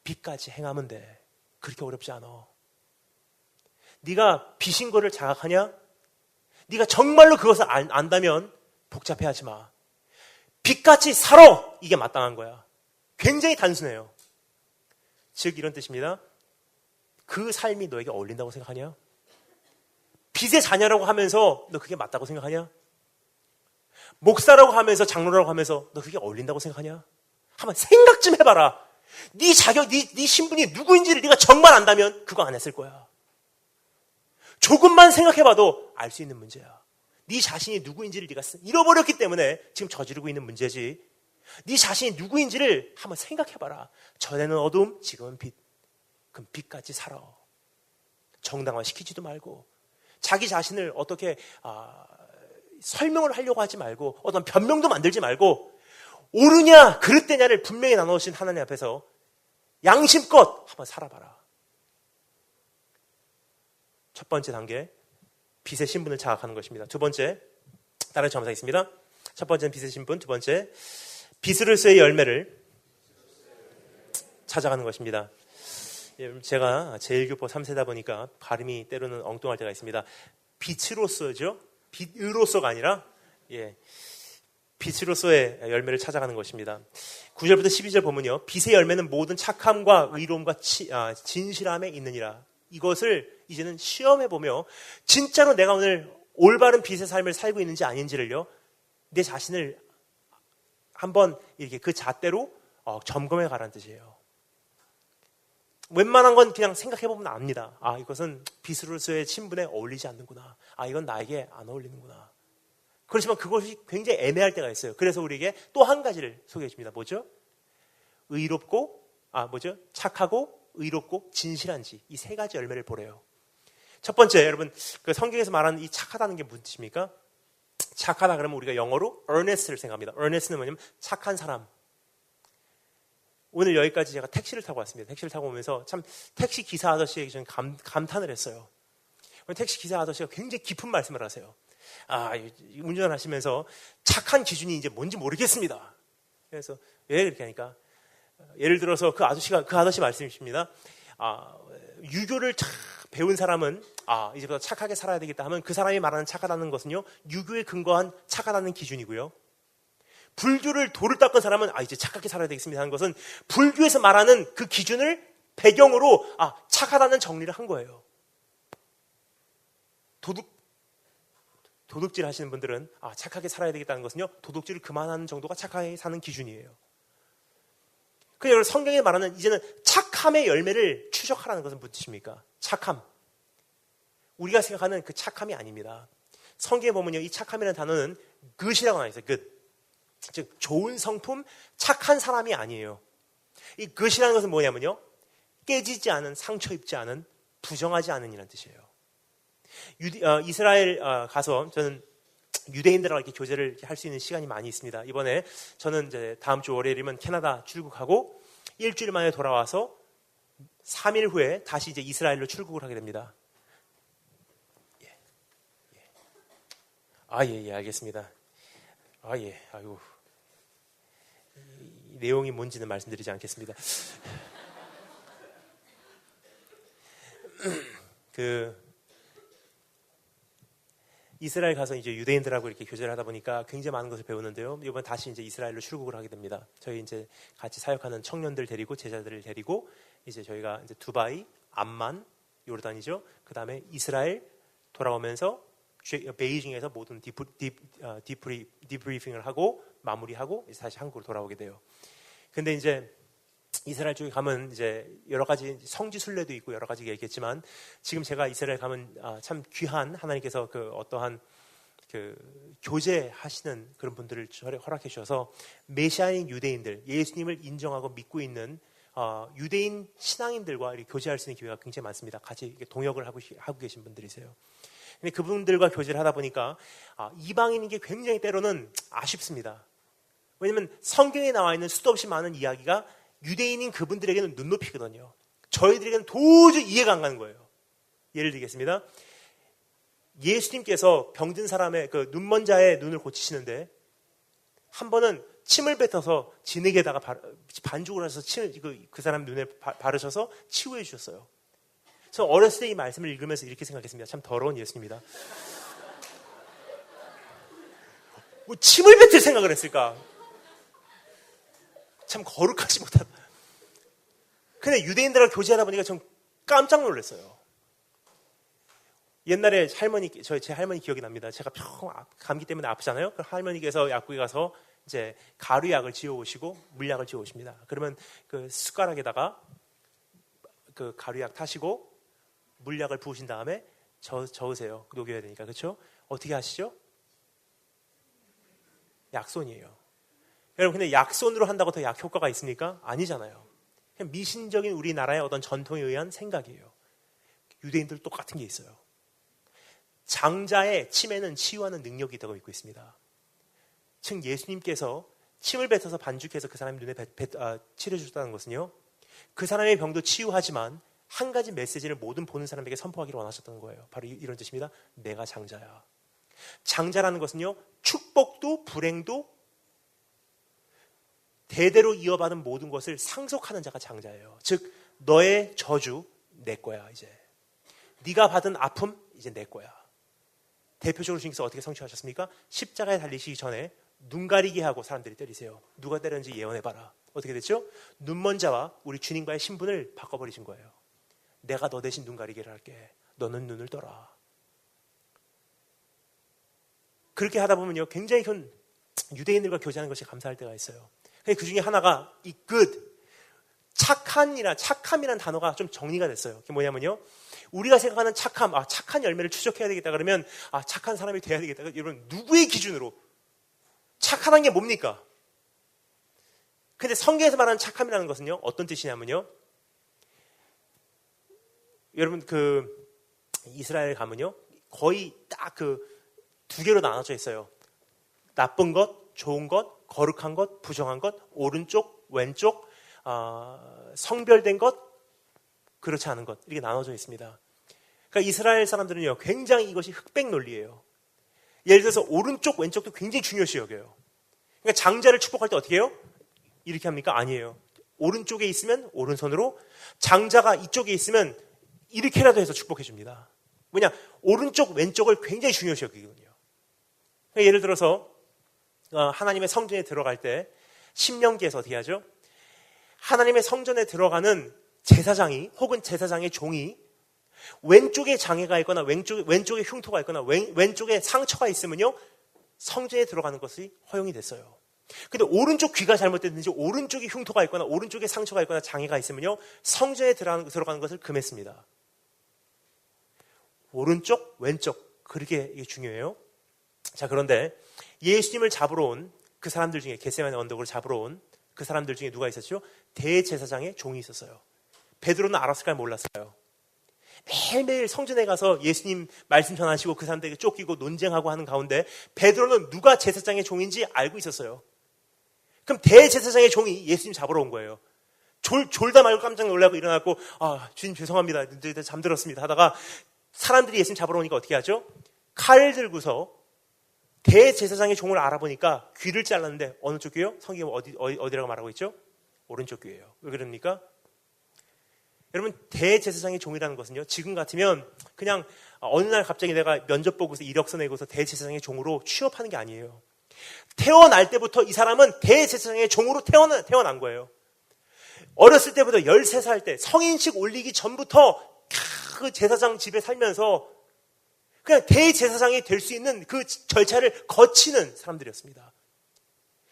빛까지 행하면 돼. 그렇게 어렵지 않아. 네가 빛인 거를 자각하냐? 네가 정말로 그것을 안다면 복잡해하지 마. 빛같이 살아. 이게 마땅한 거야. 굉장히 단순해요. 즉 이런 뜻입니다. 그 삶이 너에게 어울린다고 생각하냐? 빛의 자녀라고 하면서 너 그게 맞다고 생각하냐? 목사라고 하면서 장로라고 하면서 너 그게 어울린다고 생각하냐? 한번 생각 좀 해봐라. 네 자격, 네 신분이 누구인지를 네가 정말 안다면 그거 안 했을 거야. 조금만 생각해봐도 알 수 있는 문제야. 네 자신이 누구인지를 네가 잃어버렸기 때문에 지금 저지르고 있는 문제지. 네 자신이 누구인지를 한번 생각해봐라. 전에는 어둠, 지금은 빛. 그럼 빛같이 살아. 정당화시키지도 말고 자기 자신을 어떻게 설명을 하려고 하지 말고 어떤 변명도 만들지 말고 옳으냐 그릇되냐를 분명히 나눠주신 하나님 앞에서 양심껏 한번 살아봐라. 첫 번째 단계, 빛의 신분을 자각하는 것입니다. 두 번째, 따라 점사하겠습니다. 첫 번째는 빛의 신분, 두 번째, 빛으로서의 열매를 찾아가는 것입니다. 제가 제1교포 3세다 보니까 발음이 때로는 엉뚱할 때가 있습니다. 빛으로서죠. 빛으로서가 아니라 빛으로서의 열매를 찾아가는 것입니다. 9절부터 12절 보면요, 빛의 열매는 모든 착함과 의로움과 진실함에 있느니라. 이것을 이제는 시험해보며 진짜로 내가 오늘 올바른 빛의 삶을 살고 있는지 아닌지를요, 내 자신을 한번 이렇게 그 잣대로 점검해 가라는 뜻이에요. 웬만한 건 그냥 생각해보면 압니다. 이것은 빛으로서의 신분에 어울리지 않는구나. 이건 나에게 안 어울리는구나. 그렇지만 그것이 굉장히 애매할 때가 있어요. 그래서 우리에게 또 한 가지를 소개해 줍니다. 뭐죠? 착하고 의롭고 진실한지, 이 세 가지 열매를 보래요. 첫 번째, 여러분, 그 성경에서 말하는 이 착하다는 게 무슨 뜻입니까? 착하다 그러면 우리가 영어로 earnest를 생각합니다. earnest는 뭐냐면 착한 사람. 오늘 여기까지 제가 택시를 타고 왔습니다. 택시를 타고 오면서 참 택시 기사 아저씨에게 저는 감탄을 했어요. 택시 기사 아저씨가 굉장히 깊은 말씀을 하세요. 운전하시면서 착한 기준이 이제 뭔지 모르겠습니다. 그래서 왜 그렇게 하니까, 예를 들어서 그 아저씨 말씀이십니다. 유교를 배운 사람은 이제부터 착하게 살아야 되겠다 하면 그 사람이 말하는 착하다는 것은요, 유교에 근거한 착하다는 기준이고요. 불교를 도를 닦은 사람은 이제 착하게 살아야 되겠습니다 하는 것은 불교에서 말하는 그 기준을 배경으로 착하다는 정리를 한 거예요. 도둑질 하시는 분들은 착하게 살아야 되겠다는 것은요, 도둑질을 그만하는 정도가 착하게 사는 기준이에요. 그래서 성경에 말하는 이제는 착함의 열매를 추적하라는 것은 무슨 뜻입니까? 착함. 우리가 생각하는 그 착함이 아닙니다. 성경에 보면요, 이 착함이라는 단어는 good이라고 나와 있어요. good. 즉 좋은 성품, 착한 사람이 아니에요. 이 good이라는 것은 뭐냐면요, 깨지지 않은, 상처 입지 않은, 부정하지 않은 이라는 뜻이에요. 이스라엘 가서 저는 유대인들하고 이렇게 교제를 할 수 있는 시간이 많이 있습니다. 이번에 저는 이제 다음 주 월요일이면 캐나다 출국하고 일주일 만에 돌아와서 3일 후에 다시 이제 이스라엘로 출국을 하게 됩니다. 예, 알겠습니다. 아이고. 이 내용이 뭔지는 말씀드리지 않겠습니다. 이스라엘 가서 이제 유대인들하고 이렇게 교제를 하다 보니까 굉장히 많은 것을 배우는데요. 이번 다시 이제 이스라엘로 출국을 하게 됩니다. 저희 이제 같이 사역하는 청년들 데리고 제자들을 데리고 이제 저희가 이제 두바이, 암만, 요르단이죠. 그 다음에 이스라엘 돌아오면서 베이징에서 모든 디브리핑을 하고 마무리하고 이제 다시 한국으로 돌아오게 돼요. 근데 이제 이스라엘 쪽에 가면 이제 여러 가지 성지 순례도 있고 여러 가지 얘기했지만 지금 제가 이스라엘 가면 참 귀한 하나님께서 그 어떠한 그 교제하시는 그런 분들을 허락해 주셔서 메시아인 유대인들, 예수님을 인정하고 믿고 있는 유대인 신앙인들과 이렇게 교제할 수 있는 기회가 굉장히 많습니다. 같이 이렇게 동역을 하고 계신 분들이세요. 근데 그분들과 교제를 하다 보니까 이방인인 게 굉장히 때로는 아쉽습니다. 왜냐하면 성경에 나와 있는 수도 없이 많은 이야기가 유대인인 그분들에게는 눈높이거든요. 저희들에게는 도저히 이해가 안 가는 거예요. 예를 들겠습니다. 예수님께서 병든 사람의 그 눈먼 자의 눈을 고치시는데 한 번은 침을 뱉어서 진에게다가 반죽을 해서 그 사람 눈에 바르셔서 치유해 주셨어요. 저 어렸을 때 이 말씀을 읽으면서 이렇게 생각했습니다. 참 더러운 예수님이다. 뭐 침을 뱉을 생각을 했을까? 참 거룩하지 못하다. 근데 유대인들과 교제하다 보니까 좀 깜짝 놀랐어요. 옛날에 제 할머니 기억이 납니다. 제가 감기 때문에 아프잖아요. 그 할머니께서 약국에 가서 이제 가루약을 지어오시고 물약을 지어오십니다. 그러면 그 숟가락에다가 그 가루약 타시고 물약을 부으신 다음에 저으세요. 녹여야 되니까. 그렇죠? 어떻게 하시죠? 약손이에요. 여러분, 근데 약손으로 한다고 더 약 효과가 있습니까? 아니잖아요. 그냥 미신적인 우리나라의 어떤 전통에 의한 생각이에요. 유대인들 똑같은 게 있어요. 장자의 침에는 치유하는 능력이 있다고 믿고 있습니다. 즉 예수님께서 침을 뱉어서 반죽해서 그 사람의 눈에 칠해 주셨다는 것은요, 그 사람의 병도 치유하지만 한 가지 메시지를 모든 보는 사람에게 선포하기를 원하셨다는 거예요. 바로 이런 뜻입니다. 내가 장자야. 장자라는 것은요, 축복도 불행도 대대로 이어받은 모든 것을 상속하는 자가 장자예요. 즉 너의 저주 내 거야. 이제 네가 받은 아픔 이제 내 거야. 대표적으로 주님께서 어떻게 성취하셨습니까? 십자가에 달리시기 전에 눈 가리게 하고 사람들이 때리세요. 누가 때렸는지 예언해봐라. 어떻게 됐죠? 눈먼 자와 우리 주님과의 신분을 바꿔버리신 거예요. 내가 너 대신 눈 가리게를 할게. 너는 눈을 떠라. 그렇게 하다 보면요, 굉장히 유대인들과 교제하는 것이 감사할 때가 있어요. 그 중에 하나가 이 good, 착함이라는 단어가 좀 정리가 됐어요. 그게 뭐냐면요, 우리가 생각하는 착함, 착한 열매를 추적해야 되겠다 그러면 착한 사람이 돼야 되겠다. 여러분, 누구의 기준으로 착하다는 게 뭡니까? 근데 성경에서 말하는 착함이라는 것은요, 어떤 뜻이냐면요, 여러분 이스라엘 가면요, 거의 딱 두 개로 나눠져 있어요. 나쁜 것, 좋은 것, 거룩한 것, 부정한 것, 오른쪽, 왼쪽, 성별된 것, 그렇지 않은 것, 이렇게 나눠져 있습니다. 그러니까 이스라엘 사람들은요, 굉장히 이것이 흑백 논리예요. 예를 들어서 오른쪽, 왼쪽도 굉장히 중요시 여겨요. 그러니까 장자를 축복할 때 어떻게 해요? 이렇게 합니까? 아니에요. 오른쪽에 있으면 오른손으로, 장자가 이쪽에 있으면 이렇게라도 해서 축복해 줍니다. 뭐냐? 오른쪽 왼쪽을 굉장히 중요시 여기거든요. 예를 들어서 하나님의 성전에 들어갈 때 신명기에서 어떻게 하죠? 하나님의 성전에 들어가는 제사장이 혹은 제사장의 종이 왼쪽에 장애가 있거나 왼쪽에 흉터가 있거나 왼쪽에 상처가 있으면요 성전에 들어가는 것이 허용이 됐어요. 근데 오른쪽 귀가 잘못됐든지 오른쪽에 흉터가 있거나 오른쪽에 상처가 있거나 장애가 있으면요 성전에 들어가는 것을 금했습니다. 오른쪽 왼쪽 그렇게 이게 중요해요. 자, 그런데 예수님을 잡으러 온 그 사람들 중에 겟세마네 언덕으로 잡으러 온 그 사람들 중에 누가 있었죠? 대제사장의 종이 있었어요. 베드로는 알았을까요? 몰랐어요. 매일매일 성전에 가서 예수님 말씀 전하시고 그 사람들에게 쫓기고 논쟁하고 하는 가운데 베드로는 누가 제사장의 종인지 알고 있었어요. 그럼 대제사장의 종이 예수님 잡으러 온 거예요. 졸다 말고 깜짝 놀라고 일어나고 주님 죄송합니다. 잠들었습니다 하다가 사람들이 예수님 잡으러 오니까 어떻게 하죠? 칼 들고서 대제사장의 종을 알아보니까 귀를 잘랐는데 어느 쪽 귀요? 성경에 어디라고 말하고 있죠? 오른쪽 귀예요. 왜 그럽니까? 여러분 대제사장의 종이라는 것은요 지금 같으면 그냥 어느 날 갑자기 내가 면접 보고서 이력서 내고서 대제사장의 종으로 취업하는 게 아니에요. 태어날 때부터 이 사람은 대제사장의 종으로 태어난 거예요. 어렸을 때부터 13살 때 성인식 올리기 전부터 그 제사장 집에 살면서 그냥 대제사장이 될 수 있는 그 절차를 거치는 사람들이었습니다.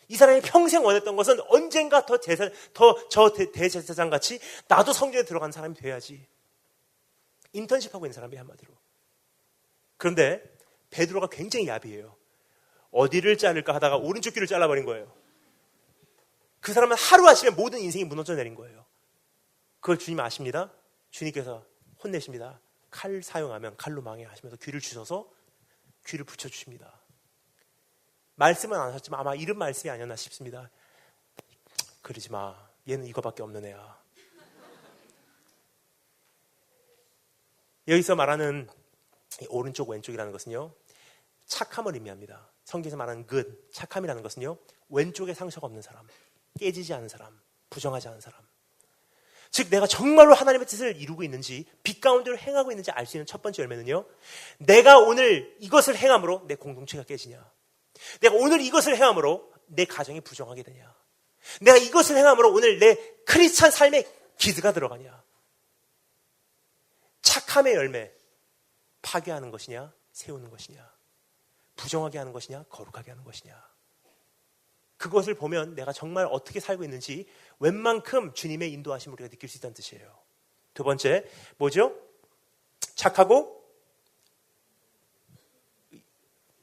이 사람이 평생 원했던 것은 언젠가 저 대제사장 같이 나도 성전에 들어간 사람이 돼야지. 인턴십하고 있는 사람이 한마디로. 그런데 베드로가 굉장히 야비해요. 어디를 자를까 하다가 오른쪽 귀를 잘라버린 거예요. 그 사람은 하루아침에 모든 인생이 무너져 내린 거예요. 그걸 주님 아십니다. 주님께서 혼내십니다. 칼 사용하면 칼로 망해 하시면서 귀를 주셔서 귀를 붙여주십니다. 말씀은 안 하셨지만 아마 이런 말씀이 아니었나 싶습니다. 그러지 마. 얘는 이거밖에 없는 애야. 여기서 말하는 오른쪽 왼쪽이라는 것은요. 착함을 의미합니다. 성경에서 말하는 good, 착함이라는 것은요. 왼쪽에 상처가 없는 사람, 깨지지 않은 사람, 부정하지 않은 사람. 즉 내가 정말로 하나님의 뜻을 이루고 있는지 빛 가운데로 행하고 있는지 알 수 있는 첫 번째 열매는요. 내가 오늘 이것을 행함으로 내 공동체가 깨지냐. 내가 오늘 이것을 행함으로 내 가정이 부정하게 되냐. 내가 이것을 행함으로 오늘 내 크리스찬 삶에 기드가 들어가냐. 착함의 열매, 파괴하는 것이냐 세우는 것이냐. 부정하게 하는 것이냐 거룩하게 하는 것이냐. 그것을 보면 내가 정말 어떻게 살고 있는지 웬만큼 주님의 인도하심을 우리가 느낄 수 있다는 뜻이에요. 두 번째 뭐죠? 착하고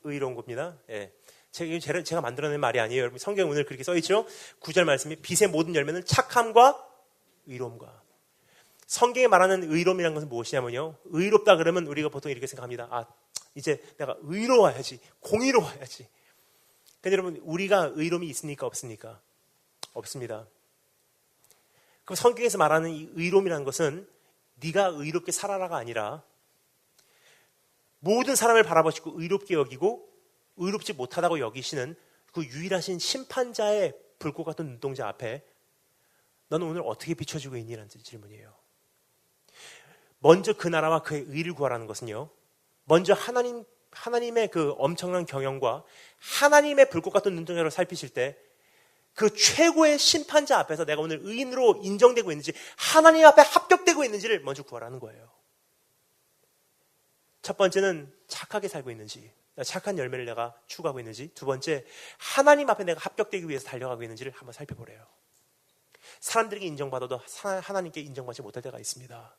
의로운 겁니다. 예. 제가 만들어낸 말이 아니에요. 여러분 성경 오늘 그렇게 써있죠? 9절 말씀이 빛의 모든 열매는 착함과 의로움과. 성경에 말하는 의로움이라는 것은 무엇이냐면요. 의롭다 그러면 우리가 보통 이렇게 생각합니다. 이제 내가 의로워야지, 공의로워야지. 근데 여러분 우리가 의로움이 있습니까? 없습니까? 없습니다. 그럼 성경에서 말하는 이 의로움이라는 것은 네가 의롭게 살아라가 아니라 모든 사람을 바라보시고 의롭게 여기고 의롭지 못하다고 여기시는 그 유일하신 심판자의 불꽃 같은 눈동자 앞에 너는 오늘 어떻게 비춰지고 있니라는 질문이에요. 먼저 그 나라와 그의 의를 구하라는 것은요. 먼저 하나님의 그 엄청난 경영과 하나님의 불꽃 같은 눈동자로 살피실 때 그 최고의 심판자 앞에서 내가 오늘 의인으로 인정되고 있는지 하나님 앞에 합격되고 있는지를 먼저 구하라는 거예요. 첫 번째는 착하게 살고 있는지, 착한 열매를 내가 추구하고 있는지, 두 번째 하나님 앞에 내가 합격되기 위해서 달려가고 있는지를 한번 살펴보래요. 사람들에게 인정받아도 하나님께 인정받지 못할 때가 있습니다.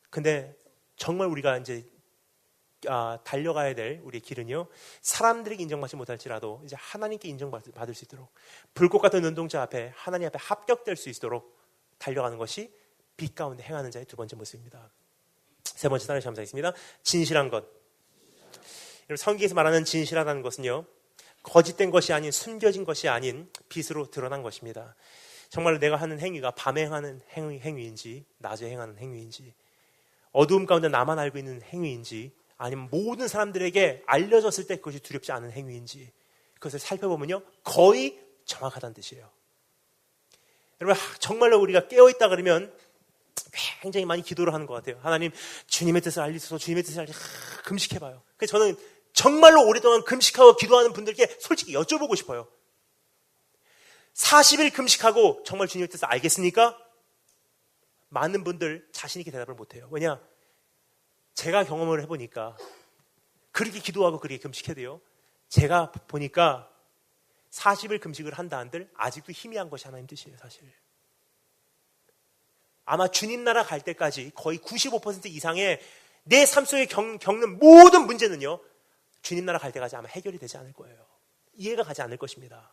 근데 정말 우리가 이제 달려가야 될 우리의 길은요, 사람들에게 인정받지 못할지라도 이제 하나님께 인정받을 수 있도록 불꽃 같은 눈동자 앞에 하나님 앞에 합격될 수 있도록 달려가는 것이 빛 가운데 행하는 자의 두 번째 모습입니다. 세 번째 단어를 감사하겠습니다. 진실한 것. 성경에서 말하는 진실하다는 것은요, 거짓된 것이 아닌 숨겨진 것이 아닌 빛으로 드러난 것입니다. 정말로 내가 하는 행위가 밤에 행하는 행위인지 낮에 행하는 행위인지 어두움 가운데 나만 알고 있는 행위인지 아니면 모든 사람들에게 알려졌을 때 그것이 두렵지 않은 행위인지 그것을 살펴보면요 거의 정확하다는 뜻이에요. 여러분 정말로 우리가 깨어있다 그러면 굉장히 많이 기도를 하는 것 같아요. 하나님, 주님의 뜻을 알리소서, 주님의 뜻을 알리소서. 금식해봐요. 그래서 저는 정말로 오랫동안 금식하고 기도하는 분들께 솔직히 여쭤보고 싶어요. 40일 금식하고 정말 주님의 뜻을 알겠습니까? 많은 분들 자신 있게 대답을 못해요. 왜냐? 제가 경험을 해보니까 그렇게 기도하고 그렇게 금식해도요, 제가 보니까 40일 금식을 한다 한들 아직도 희미한 것이 하나님 뜻이에요. 사실 아마 주님 나라 갈 때까지 거의 95% 이상의 내 삶 속에 겪는 모든 문제는요, 주님 나라 갈 때까지 아마 해결이 되지 않을 거예요. 이해가 가지 않을 것입니다.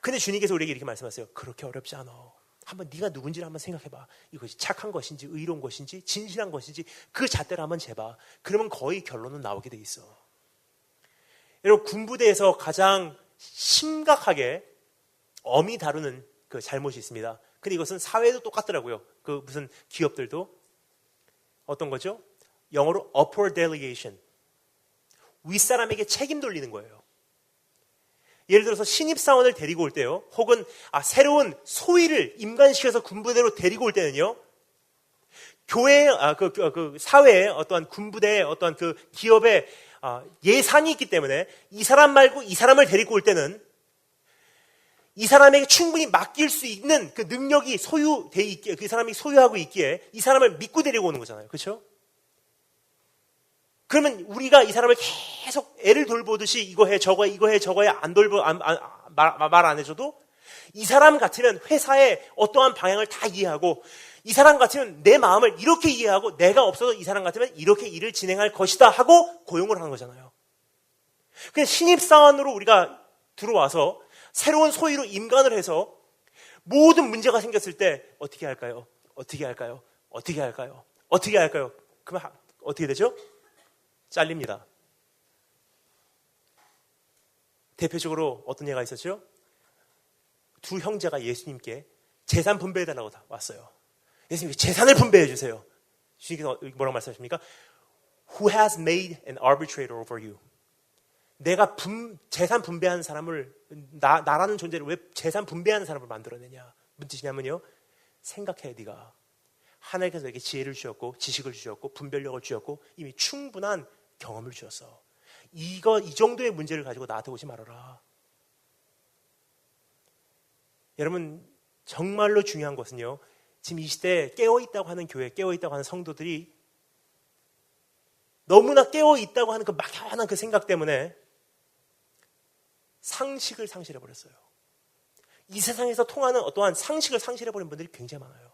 근데 주님께서 우리에게 이렇게 말씀하세요. 그렇게 어렵지 않아. 한번 네가 누군지를 한번 생각해봐. 이것이 착한 것인지 의로운 것인지 진실한 것인지 그 잣대를 한번 재봐. 그러면 거의 결론은 나오게 돼 있어. 여러분, 군부대에서 가장 심각하게 엄히 다루는 그 잘못이 있습니다. 근데 이것은 사회도 똑같더라고요. 그 무슨 기업들도. 어떤 거죠? 영어로 upward delegation. 윗사람에게 책임 돌리는 거예요. 예를 들어서 신입사원을 데리고 올 때요, 혹은 새로운 소위를 임관시켜서 군부대로 데리고 올 때는요, 교회, 사회에 어떠한 군부대의 어떠한 그 기업의 예산이 있기 때문에 이 사람 말고 이 사람을 데리고 올 때는 이 사람에게 충분히 맡길 수 있는 그 능력이 소유돼 있기에, 그 사람이 소유하고 있기에 이 사람을 믿고 데리고 오는 거잖아요. 그렇죠? 그러면 우리가 이 사람을 계속 애를 돌보듯이 이거 해 저거 해 말 안 해줘도 이 사람 같으면 회사의 어떠한 방향을 다 이해하고, 이 사람 같으면 내 마음을 이렇게 이해하고, 내가 없어도 이 사람 같으면 이렇게 일을 진행할 것이다 하고 고용을 하는 거잖아요. 그냥 신입사원으로 우리가 들어와서 새로운 소위로 임관을 해서 모든 문제가 생겼을 때 어떻게 할까요? 그러면 어떻게 되죠? 잘립니다. 대표적으로 어떤 예가 있었죠? 두 형제가 예수님께 재산 분배해달라고 왔어요. 예수님께 재산을 분배해 주세요. 주님께서 뭐라고 말씀하십니까? Who has made an arbitrator over you? 내가 재산 분배하는 사람을, 나라는 존재를 왜 재산 분배하는 사람을 만들어내냐? 무슨 뜻이냐면요, 생각해. 네가 하나님께서 너에게 지혜를 주셨고 지식을 주셨고 분별력을 주셨고 이미 충분한 경험을 주셨어. 이 정도의 문제를 가지고 나한테 오지 말아라. 여러분, 정말로 중요한 것은요, 지금 이 시대에 깨어있다고 하는 교회, 깨어있다고 하는 성도들이 너무나 깨어있다고 하는 그 막연한 그 생각 때문에 상식을 상실해버렸어요. 이 세상에서 통하는 어떠한 상식을 상실해버린 분들이 굉장히 많아요.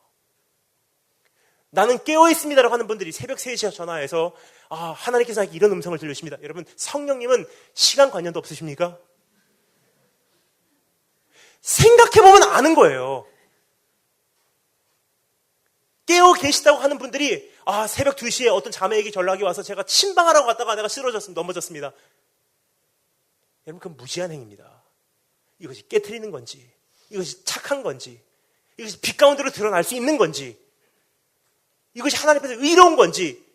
나는 깨어있습니다라고 하는 분들이 새벽 3시에 전화해서 하나님께서 이런 음성을 들려주십니다. 여러분, 성령님은 시간관념도 없으십니까? 생각해보면 아는 거예요. 깨어 계시다고 하는 분들이 새벽 2시에 어떤 자매에게 전락이 와서 제가 침방하라고 갔다가 내가 넘어졌습니다. 여러분, 그건 무지한 행위입니다. 이것이 깨트리는 건지, 이것이 착한 건지, 이것이 빛 가운데로 드러날 수 있는 건지, 이것이 하나님 앞에서 의로운 건지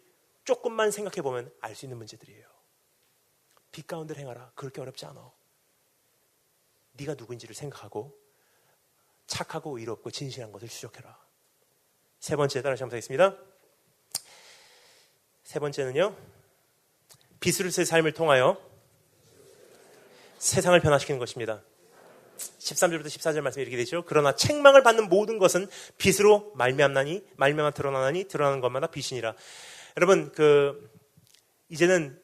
조금만 생각해보면 알 수 있는 문제들이에요. 빛 가운데로 행하라. 그렇게 어렵지 않아. 네가 누구인지를 생각하고 착하고 의롭고 진실한 것을 추적해라. 세 번째, 따라서 한번 하겠습니다. 세 번째는요, 비스루스의 삶을 통하여 세상을 변화시키는 것입니다. 13절부터 14절 말씀이 이렇게 되죠. 그러나 책망을 받는 모든 것은 빛으로 말미암아 드러나나니 드러나는 것마다 빛이니라. 여러분, 이제는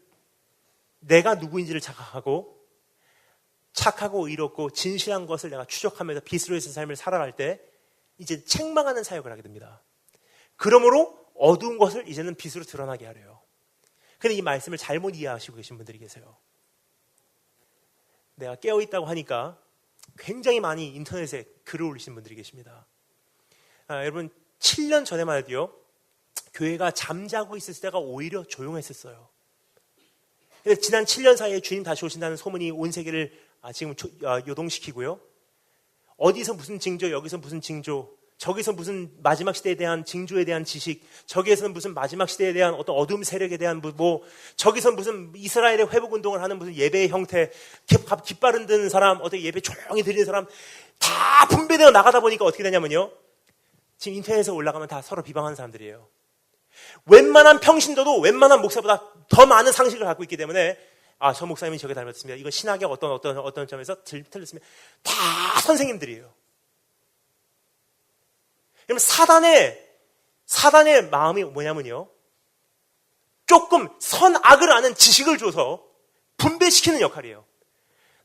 내가 누구인지를 자각하고 착하고 의롭고 진실한 것을 내가 추적하면서 빛으로 해서 삶을 살아갈 때 이제 책망하는 사역을 하게 됩니다. 그러므로 어두운 것을 이제는 빛으로 드러나게 하래요. 근데 이 말씀을 잘못 이해하시고 계신 분들이 계세요. 내가 깨어있다고 하니까 굉장히 많이 인터넷에 글을 올리시는 분들이 계십니다. 여러분, 7년 전에만 해도요, 교회가 잠자고 있을 때가 오히려 조용했었어요. 근데 지난 7년 사이에 주님 다시 오신다는 소문이 온 세계를 지금 요동시키고요. 어디서 무슨 징조, 여기서 무슨 징조, 저기서 무슨 마지막 시대에 대한 징조에 대한 지식, 저기에서는 무슨 마지막 시대에 대한 어떤 어두움 세력에 대한 저기서 무슨 이스라엘의 회복운동을 하는 무슨 예배의 형태, 깃발 흔드는 사람, 어떻게 예배 조용히 드리는 사람 다 분배되어 나가다 보니까 어떻게 되냐면요, 지금 인터넷에 올라가면 다 서로 비방하는 사람들이에요. 웬만한 평신도도 웬만한 목사보다 더 많은 상식을 갖고 있기 때문에 저 목사님이 저게 닮았습니다. 이건 신학의 어떤 점에서 틀렸습니다. 다 선생님들이에요. 그러면 사단의 마음이 뭐냐면요. 조금 선악을 아는 지식을 줘서 분배시키는 역할이에요.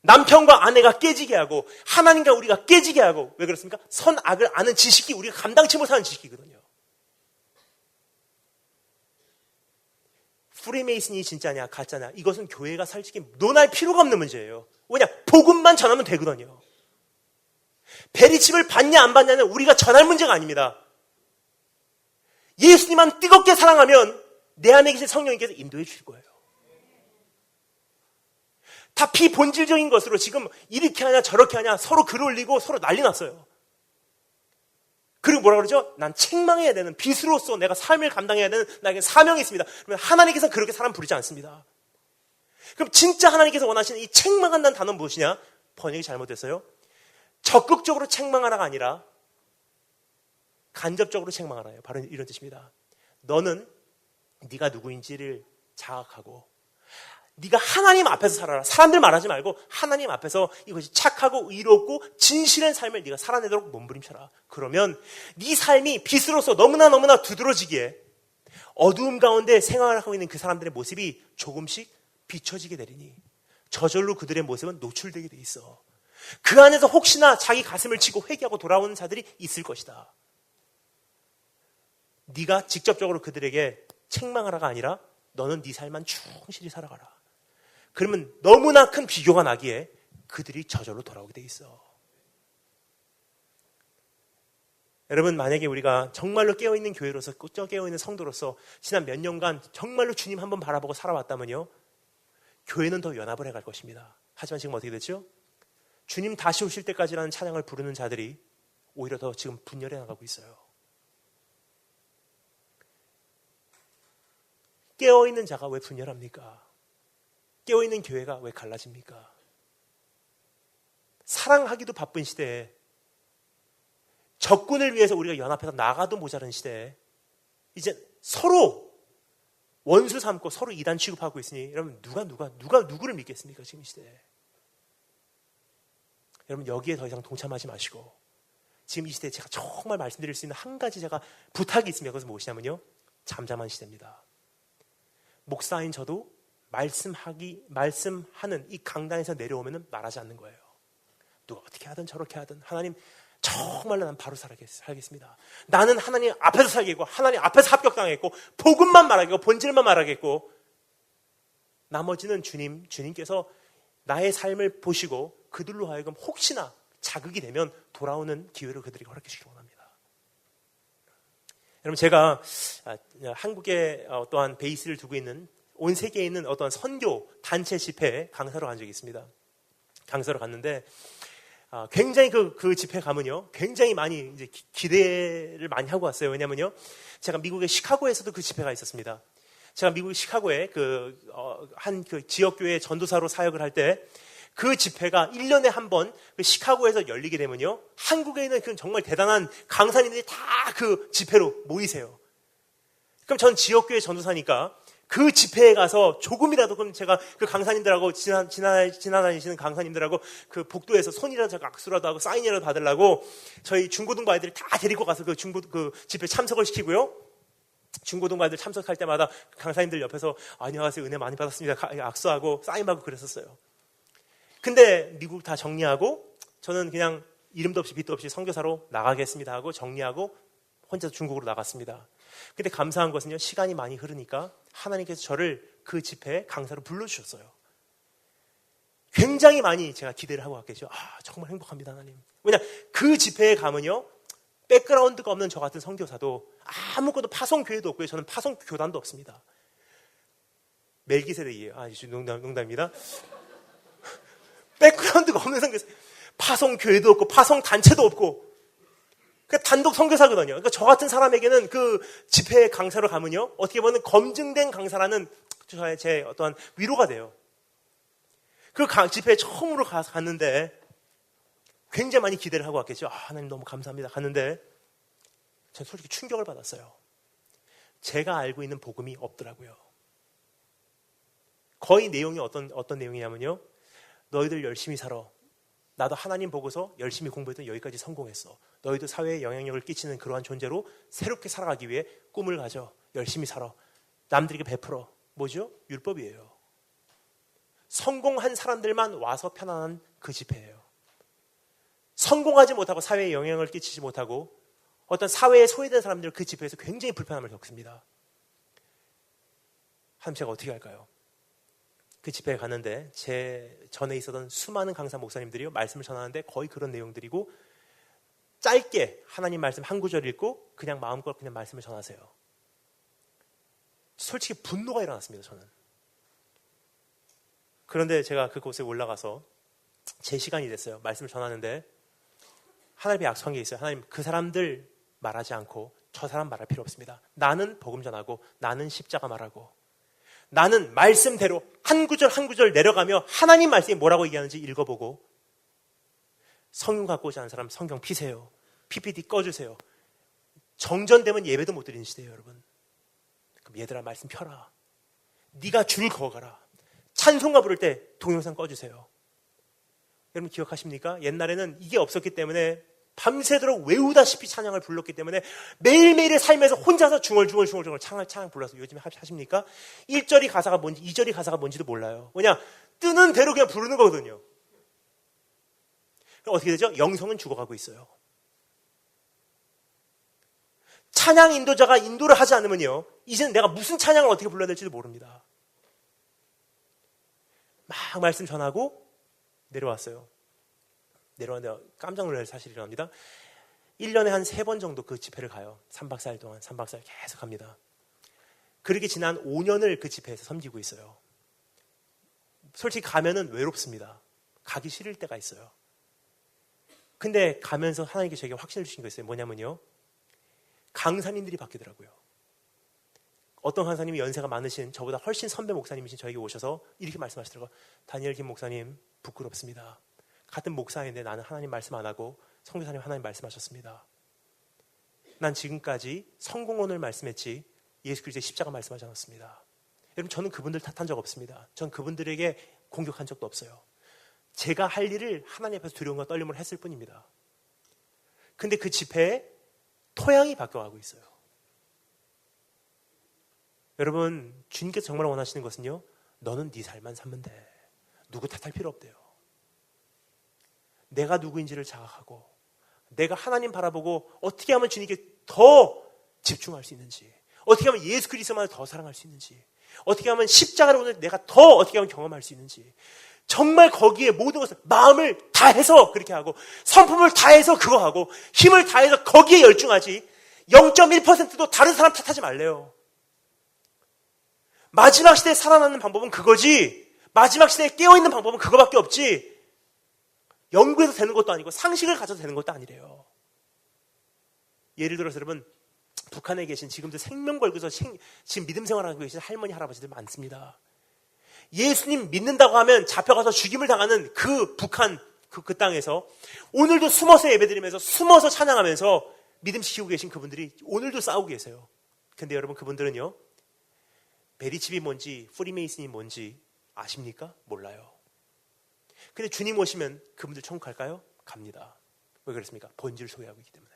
남편과 아내가 깨지게 하고 하나님과 우리가 깨지게 하고. 왜 그렇습니까? 선악을 아는 지식이 우리가 감당치 못하는 지식이거든요. 프리메이슨이 진짜냐 가짜냐 이것은 교회가 솔직히 논할 필요가 없는 문제예요. 왜냐? 복음만 전하면 되거든요. 베리칩을 받냐 안 받냐는 우리가 전할 문제가 아닙니다. 예수님만 뜨겁게 사랑하면 내 안에 계신 성령님께서 인도해 주실 거예요. 다 비본질적인 것으로 지금 이렇게 하냐 저렇게 하냐 서로 글 올리고 서로 난리 났어요. 그리고 뭐라 그러죠? 난 책망해야 되는 빚으로서 내가 삶을 감당해야 되는 나에게 사명이 있습니다. 그러면 하나님께서 그렇게 사람 부르지 않습니다. 그럼 진짜 하나님께서 원하시는 이 책망한다는 단어는 무엇이냐? 번역이 잘못됐어요. 적극적으로 책망하라가 아니라 간접적으로 책망하라요. 바로 이런 뜻입니다. 너는 네가 누구인지를 자각하고 네가 하나님 앞에서 살아라. 사람들 말하지 말고 하나님 앞에서 이것이 착하고 의롭고 진실한 삶을 네가 살아내도록 몸부림쳐라. 그러면 네 삶이 빛으로서 너무나 두드러지기에 어두움 가운데 생활을 하고 있는 그 사람들의 모습이 조금씩 비춰지게 되리니 저절로 그들의 모습은 노출되게 돼 있어. 그 안에서 혹시나 자기 가슴을 치고 회개하고 돌아오는 자들이 있을 것이다. 네가 직접적으로 그들에게 책망하라가 아니라 너는 네 삶만 충실히 살아가라. 그러면 너무나 큰 비교가 나기에 그들이 저절로 돌아오게 돼 있어. 여러분, 만약에 우리가 정말로 깨어있는 교회로서 깨어있는 성도로서 지난 몇 년간 정말로 주님 한번 바라보고 살아왔다면요, 교회는 더 연합을 해갈 것입니다. 하지만 지금 어떻게 됐죠? 주님 다시 오실 때까지라는 찬양을 부르는 자들이 오히려 더 지금 분열해 나가고 있어요. 깨어있는 자가 왜 분열합니까? 깨어있는 교회가 왜 갈라집니까? 사랑하기도 바쁜 시대에 적군을 위해서 우리가 연합해서 나가도 모자란 시대에 이제 서로 원수 삼고 서로 이단 취급하고 있으니 여러분 누가 누구를 믿겠습니까? 지금 이 시대에. 여러분 여기에 더 이상 동참하지 마시고 지금 이 시대에 제가 정말 말씀드릴 수 있는 한 가지 제가 부탁이 있습니다. 그것은 무엇이냐면요, 잠잠한 시대입니다. 목사인 저도 말씀하는 이 강단에서 내려오면 말하지 않는 거예요. 누가 어떻게 하든 저렇게 하든 하나님 정말로 난 바로 살겠습니다. 나는 하나님 앞에서 살겠고 하나님 앞에서 합격당했고 복음만 말하겠고 본질만 말하겠고 나머지는 주님께서 나의 삶을 보시고 그들로 하여금 혹시나 자극이 되면 돌아오는 기회를 그들에게 허락해 주시기 원합니다. 여러분 제가 한국에 어떠한 베이스를 두고 있는 온 세계에 있는 어떤 선교 단체 집회에 강사로 간 적이 있습니다. 강사로 갔는데 굉장히 그 집회 가면요, 굉장히 많이 이제 기대를 많이 하고 왔어요. 왜냐면요, 제가 미국의 시카고에서도 그 집회가 있었습니다. 제가 미국 시카고에 한 지역교회 전도사로 사역을 할 때 그 집회가 1년에 한 번 그 시카고에서 열리게 되면요, 한국에 있는 그 정말 대단한 강사님들이 다 그 집회로 모이세요. 그럼 전 지역교회 전도사니까 그 집회에 가서 조금이라도 그럼 제가 그 강사님들하고 지나다니시는 강사님들하고 그 복도에서 손이라도 제가 악수라도 하고 사인이라도 받으려고 저희 중고등부 아이들이 다 데리고 가서 그 집회 참석을 시키고요. 중고등부 아이들 참석할 때마다 강사님들 옆에서 안녕하세요, 은혜 많이 받았습니다, 악수하고 사인받고 그랬었어요. 근데 미국 다 정리하고 저는 그냥 이름도 없이 빛도 없이 선교사로 나가겠습니다 하고 정리하고 혼자 중국으로 나갔습니다. 근데 감사한 것은요, 시간이 많이 흐르니까 하나님께서 저를 그 집회에 강사로 불러주셨어요. 굉장히 많이 제가 기대를 하고 갔겠죠. 정말 행복합니다, 하나님. 왜냐, 그 집회에 가면요, 백그라운드가 없는 저 같은 선교사도 아무것도 파송교회도 없고요, 저는 파송교단도 없습니다. 멜기세덱이에요. 농담입니다. 백그라운드가 없는 선교사, 파송교회도 없고 파송단체도 없고 단독 선교사거든요. 그러니까 저 같은 사람에게는 그 집회 강사로 가면요, 어떻게 보면 검증된 강사라는 제 어떠한 위로가 돼요. 그 집회에 처음으로 갔는데 굉장히 많이 기대를 하고 왔겠죠. 하나님 너무 감사합니다. 갔는데 전 솔직히 충격을 받았어요. 제가 알고 있는 복음이 없더라고요. 거의 내용이 어떤 내용이냐면요. 너희들 열심히 살아. 나도 하나님 보고서 열심히 공부했던 여기까지 성공했어. 너희도 사회에 영향력을 끼치는 그러한 존재로 새롭게 살아가기 위해 꿈을 가져. 열심히 살아. 남들에게 베풀어. 뭐죠? 율법이에요. 성공한 사람들만 와서 편안한 그 집회예요. 성공하지 못하고 사회에 영향을 끼치지 못하고 어떤 사회에 소외된 사람들 그 집회에서 굉장히 불편함을 겪습니다. 하나님 제가 어떻게 할까요? 그 집회에 갔는데 제 전에 있었던 수많은 강사 목사님들이 말씀을 전하는데 거의 그런 내용들이고 짧게 하나님 말씀 한 구절 읽고 그냥 마음껏 그냥 말씀을 전하세요. 솔직히 분노가 일어났습니다. 저는. 그런데 제가 그곳에 올라가서 제 시간이 됐어요. 말씀을 전하는데 하나님의 약속한 게 있어요. 하나님 그 사람들 말하지 않고 저 사람 말할 필요 없습니다. 나는 복음 전하고 나는 십자가 말하고 나는 말씀대로 한 구절 한 구절 내려가며 하나님 말씀이 뭐라고 얘기하는지 읽어보고 성경 갖고 오지 않은 사람 성경 피세요. PPT 꺼주세요. 정전되면 예배도 못 드리는 시대예요. 여러분. 그럼 얘들아 말씀 펴라. 네가 줄 그어가라. 찬송가 부를 때 동영상 꺼주세요. 여러분 기억하십니까? 옛날에는 이게 없었기 때문에 밤새도록 외우다시피 찬양을 불렀기 때문에 매일매일의 삶에서 혼자서 중얼중얼 찬양 불러서 요즘에 하십니까? 1절이 가사가 뭔지 2절이 가사가 뭔지도 몰라요. 뭐냐? 뜨는 대로 그냥 부르는 거거든요. 그럼 어떻게 되죠? 영성은 죽어가고 있어요. 찬양 인도자가 인도를 하지 않으면요 이제는 내가 무슨 찬양을 어떻게 불러야 될지도 모릅니다. 막 말씀 전하고 내려왔어요. 내려왔는데 깜짝 놀랄 사실이 일어납니다. 1년에 한 3번 정도 그 집회를 가요. 3박 4일 동안 3박 4일 계속 갑니다. 그렇게 지난 5년을 그 집회에서 섬기고 있어요. 솔직히 가면은 외롭습니다. 가기 싫을 때가 있어요. 근데 가면서 하나님께 저에게 확신을 주신 거 있어요. 뭐냐면요. 강사님들이 바뀌더라고요. 어떤 강사님이 연세가 많으신 저보다 훨씬 선배 목사님이신 저에게 오셔서 이렇게 말씀하시더라고요. 다니엘 김 목사님 부끄럽습니다. 같은 목사인데 나는 하나님 말씀 안 하고 성교사님 하나님 말씀하셨습니다. 난 지금까지 성공론을 말씀했지 예수 그리스도의 십자가 말씀하지 않았습니다. 여러분 저는 그분들 탓한 적 없습니다. 전 그분들에게 공격한 적도 없어요. 제가 할 일을 하나님 앞에서 두려움과 떨림을 했을 뿐입니다. 근데 그 집회에 토양이 바뀌어가고 있어요. 여러분 주님께서 정말 원하시는 것은요. 너는 네 삶만 살면 돼. 누구 탓할 필요 없대요. 내가 누구인지를 자각하고 내가 하나님 바라보고 어떻게 하면 주님께 더 집중할 수 있는지 어떻게 하면 예수 그리스도만을 더 사랑할 수 있는지 어떻게 하면 십자가를 오늘 내가 더 어떻게 하면 경험할 수 있는지 정말 거기에 모든 것을 마음을 다해서 그렇게 하고 성품을 다해서 그거 하고 힘을 다해서 거기에 열중하지 0.1%도 다른 사람 탓하지 말래요. 마지막 시대에 살아남는 방법은 그거지 마지막 시대에 깨어있는 방법은 그거밖에 없지 연구해서 되는 것도 아니고 상식을 가져서 되는 것도 아니래요. 예를 들어서 여러분 북한에 계신 지금도 생명 걸고서 지금 믿음 생활하고 계신 할머니 할아버지들 많습니다. 예수님 믿는다고 하면 잡혀가서 죽임을 당하는 그 북한 그 땅에서 오늘도 숨어서 예배드리면서 숨어서 찬양하면서 믿음 지키고 계신 그분들이 오늘도 싸우고 계세요. 근데 여러분 그분들은요 베리칩이 뭔지 프리메이슨이 뭔지 아십니까? 몰라요. 근데 주님 오시면 그분들 천국 갈까요? 갑니다. 왜 그렇습니까? 본질을 소유하고 있기 때문에.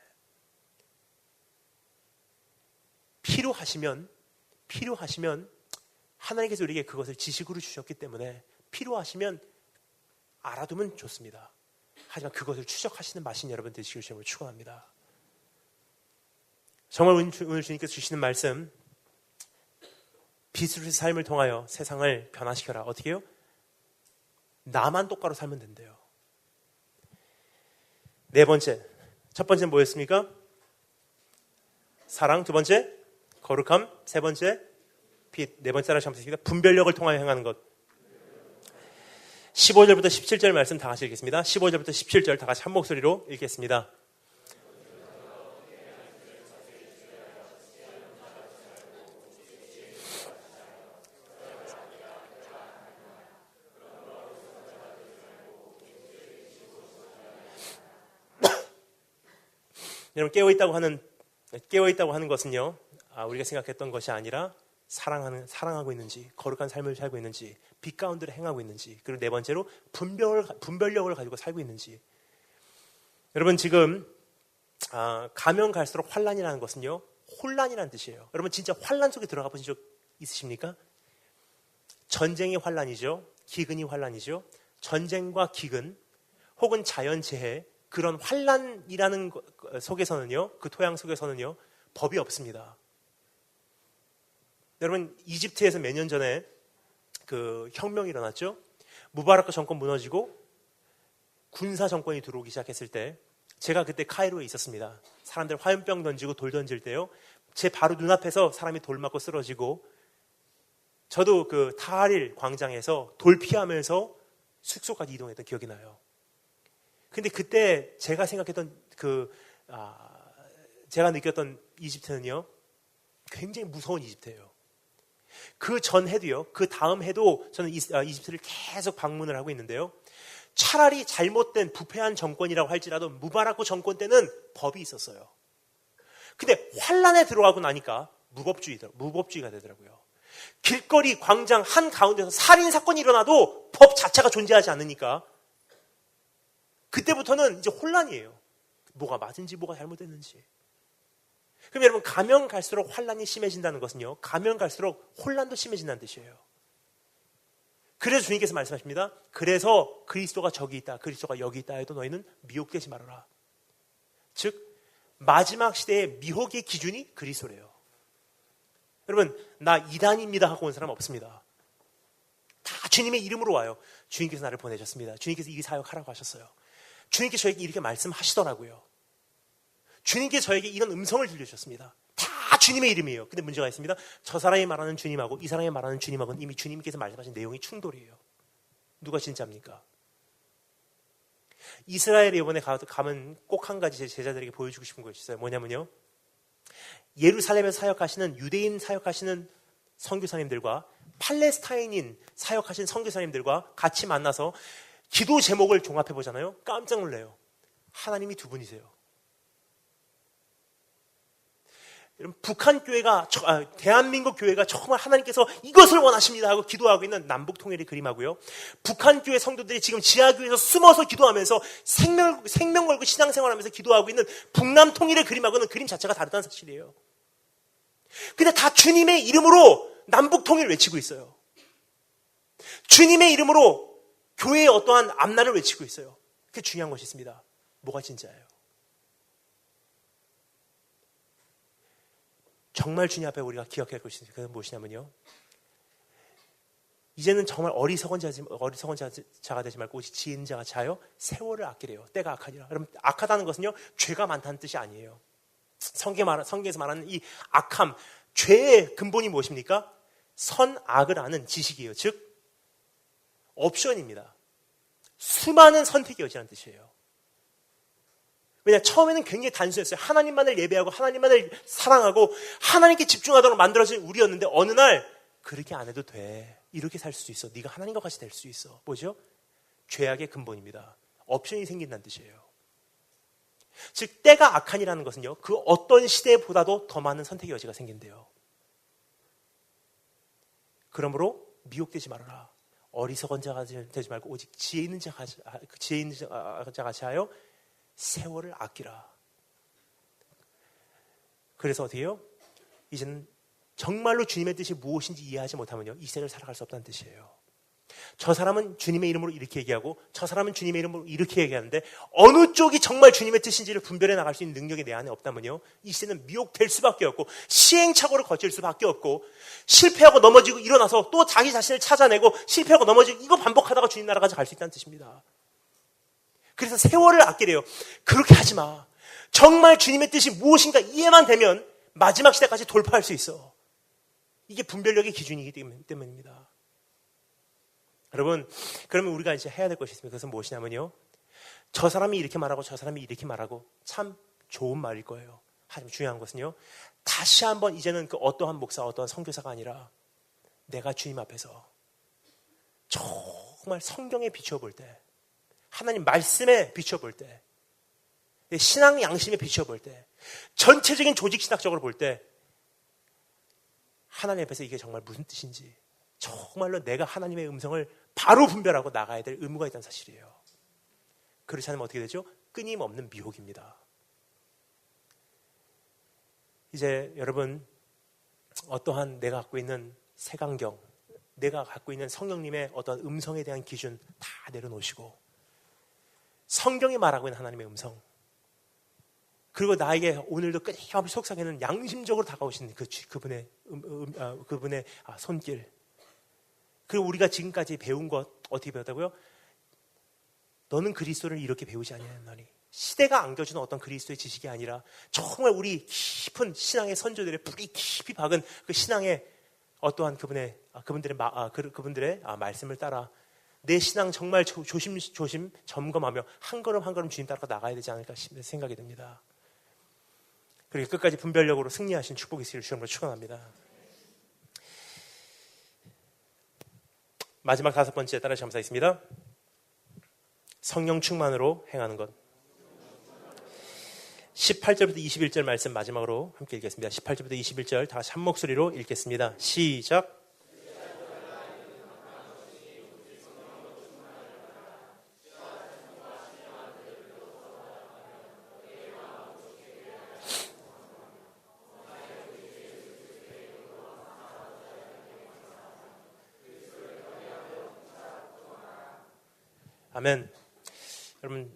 필요하시면 하나님께서 우리에게 그것을 지식으로 주셨기 때문에 필요하시면 알아두면 좋습니다. 하지만 그것을 추적하시는 마신 여러분 되시길 주님으로 축원합니다. 정말 오늘 주님께서 주시는 말씀 빛으로의 삶을 통하여 세상을 변화시켜라. 어떻게 해요? 나만 똑바로 살면 된대요. 네 번째. 첫 번째는 뭐였습니까? 사랑. 두 번째 거룩함. 세 번째 빛. 네 번째 하나씩 한번 보겠습니다. 분별력을 통하여 행하는 것. 15절부터 17절 말씀 다 같이 읽겠습니다. 15절부터 17절 다 같이 한 목소리로 읽겠습니다. 여러분 깨어있다고 하는 깨어있다고 하는 것은요, 우리가 생각했던 것이 아니라 사랑하고 있는지, 거룩한 삶을 살고 있는지, 빛 가운데로 행하고 있는지, 그리고 네 번째로 분별력을 가지고 살고 있는지. 여러분, 지금 가면 갈수록 환란이라는 것은요, 혼란이라는 뜻이에요. 여러분, 진짜 환란 속에 들어가 보신 적 있으십니까? 전쟁이 환란이죠. 기근이 환란이죠. 전쟁과 기근 혹은 자연재해, 그런 환란이라는 속에서는요, 그 토양 속에서는요, 법이 없습니다. 여러분, 이집트에서 몇 년 전에 그 혁명이 일어났죠. 무바라크 정권 무너지고 군사 정권이 들어오기 시작했을 때, 제가 그때 카이로에 있었습니다. 사람들 화염병 던지고 돌 던질 때요, 제 바로 눈앞에서 사람이 돌 맞고 쓰러지고, 저도 그 타하릴 광장에서 돌 피하면서 숙소까지 이동했던 기억이 나요. 근데 그때 제가 생각했던 제가 느꼈던 이집트는요, 굉장히 무서운 이집트예요. 그 전 해도요, 그 다음 해도 저는 이집트를 계속 방문을 하고 있는데요, 차라리 잘못된 부패한 정권이라고 할지라도 무바라크 정권 때는 법이 있었어요. 근데 환란에 들어가고 나니까 무법주의가 되더라고요. 길거리 광장 한 가운데서 살인 사건이 일어나도 법 자체가 존재하지 않으니까 그때부터는 이제 혼란이에요. 뭐가 맞은지 뭐가 잘못됐는지. 그럼 여러분, 가면 갈수록 환란이 심해진다는 것은요, 가면 갈수록 혼란도 심해진다는 뜻이에요. 그래서 주님께서 말씀하십니다. 그래서 그리스도가 저기 있다, 그리스도가 여기 있다 해도 너희는 미혹되지 말아라. 즉 마지막 시대의 미혹의 기준이 그리스도래요. 여러분, 나 이단입니다 하고 온 사람 없습니다. 다 주님의 이름으로 와요. 주님께서 나를 보내셨습니다. 주님께서 이 사역하라고 하셨어요. 주님께서 저에게 이렇게 말씀하시더라고요. 주님께서 저에게 이런 음성을 들려주셨습니다. 다 주님의 이름이에요. 근데 문제가 있습니다. 저 사람이 말하는 주님하고 이 사람이 말하는 주님하고는 이미 주님께서 말씀하신 내용이 충돌이에요. 누가 진짜입니까? 이스라엘에 이번에 가면 꼭 한 가지 제 제자들에게 보여주고 싶은 것이 있어요. 뭐냐면요, 예루살렘에서 사역하시는 유대인 사역하시는 선교사님들과 팔레스타인인 사역하신 선교사님들과 같이 만나서 기도 제목을 종합해 보잖아요. 깜짝 놀래요. 하나님이 두 분이세요. 여러분, 북한 교회가 대한민국 교회가 정말 하나님께서 이것을 원하십니다 하고 기도하고 있는 남북 통일의 그림하고요, 북한 교회 성도들이 지금 지하교회에서 숨어서 기도하면서 생명 걸고 신앙생활하면서 기도하고 있는 북남 통일의 그림하고는 그림 자체가 다르다는 사실이에요. 근데 다 주님의 이름으로 남북 통일을 외치고 있어요. 주님의 이름으로 교회의 어떠한 앞날을 외치고 있어요. 그게 중요한 것이 있습니다. 뭐가 진짜예요? 정말 주님 앞에 우리가 기억해야 할 것이 그건 무엇이냐면요, 이제는 정말 어리석은 자가 되지 말고 오직 지혜인 자가 자요 세월을 아끼래요. 때가 악하니라. 그럼 악하다는 것은요, 죄가 많다는 뜻이 아니에요. 성경에서 말하는 이 악함, 죄의 근본이 무엇입니까? 선악을 아는 지식이에요. 즉 옵션입니다. 수많은 선택의 여지라는 뜻이에요. 왜냐, 처음에는 굉장히 단순했어요. 하나님만을 예배하고 하나님만을 사랑하고 하나님께 집중하도록 만들어진 우리였는데, 어느 날 그렇게 안 해도 돼, 이렇게 살 수 있어, 네가 하나님과 같이 될 수 있어. 뭐죠? 죄악의 근본입니다. 옵션이 생긴다는 뜻이에요. 즉 때가 악한이라는 것은요, 그 어떤 시대보다도 더 많은 선택의 여지가 생긴대요. 그러므로 미혹되지 말아라. 어리석은 자가 되지 말고 오직 지혜 있는 자가 자하여 세월을 아끼라. 그래서 어떻게 해요? 이제는 정말로 주님의 뜻이 무엇인지 이해하지 못하면요, 이 세대를 살아갈 수 없다는 뜻이에요. 저 사람은 주님의 이름으로 이렇게 얘기하고 저 사람은 주님의 이름으로 이렇게 얘기하는데, 어느 쪽이 정말 주님의 뜻인지를 분별해 나갈 수 있는 능력이 내 안에 없다면요, 이 시대는 미혹될 수밖에 없고 시행착오를 거칠 수밖에 없고, 실패하고 넘어지고 일어나서 또 자기 자신을 찾아내고 실패하고 넘어지고, 이거 반복하다가 주님 나라까지 갈 수 있다는 뜻입니다. 그래서 세월을 아끼래요. 그렇게 하지 마. 정말 주님의 뜻이 무엇인가 이해만 되면 마지막 시대까지 돌파할 수 있어. 이게 분별력의 기준이기 때문입니다. 여러분, 그러면 우리가 이제 해야 될 것이 있습니다. 그것은 무엇이냐면요, 저 사람이 이렇게 말하고 저 사람이 이렇게 말하고 참 좋은 말일 거예요. 하지만 중요한 것은요, 다시 한번 이제는 그 어떠한 목사, 어떠한 선교사가 아니라 내가 주님 앞에서 정말 성경에 비춰볼 때, 하나님 말씀에 비춰볼 때, 신앙 양심에 비춰볼 때, 전체적인 조직 신학적으로 볼 때 하나님 앞에서 이게 정말 무슨 뜻인지 정말로 내가 하나님의 음성을 바로 분별하고 나가야 될 의무가 있다는 사실이에요. 그렇지 않으면 어떻게 되죠? 끊임없는 미혹입니다. 이제 여러분, 어떠한 내가 갖고 있는 색안경, 내가 갖고 있는 성령님의 어떤 음성에 대한 기준 다 내려놓으시고 성경이 말하고 있는 하나님의 음성, 그리고 나에게 오늘도 끊임없이 속삭이는 양심적으로 다가오시는 그분의 손길, 그리고 우리가 지금까지 배운 것 어떻게 배웠다고요? 너는 그리스도를 이렇게 배우지 아니하였나니. 시대가 안겨주는 어떤 그리스도의 지식이 아니라 정말 우리 깊은 신앙의 선조들의 뿌리 깊이 박은 그 신앙의 어떠한 그분들의 말씀을 따라 내 신앙 정말 조심 점검하며 한 걸음 한 걸음 주님 따라 나가야 되지 않을까 생각이 듭니다. 그리고 끝까지 분별력으로 승리하신 축복이 있기를 주님으로 축원합니다. 마지막 5번째 따라 감사했습니다. 성령 충만으로 행하는 것. 18절부터 21절 말씀 마지막으로 함께 읽겠습니다. 18절부터 21절 다 같이 한 목소리로 읽겠습니다. 시작. 아멘. 여러분,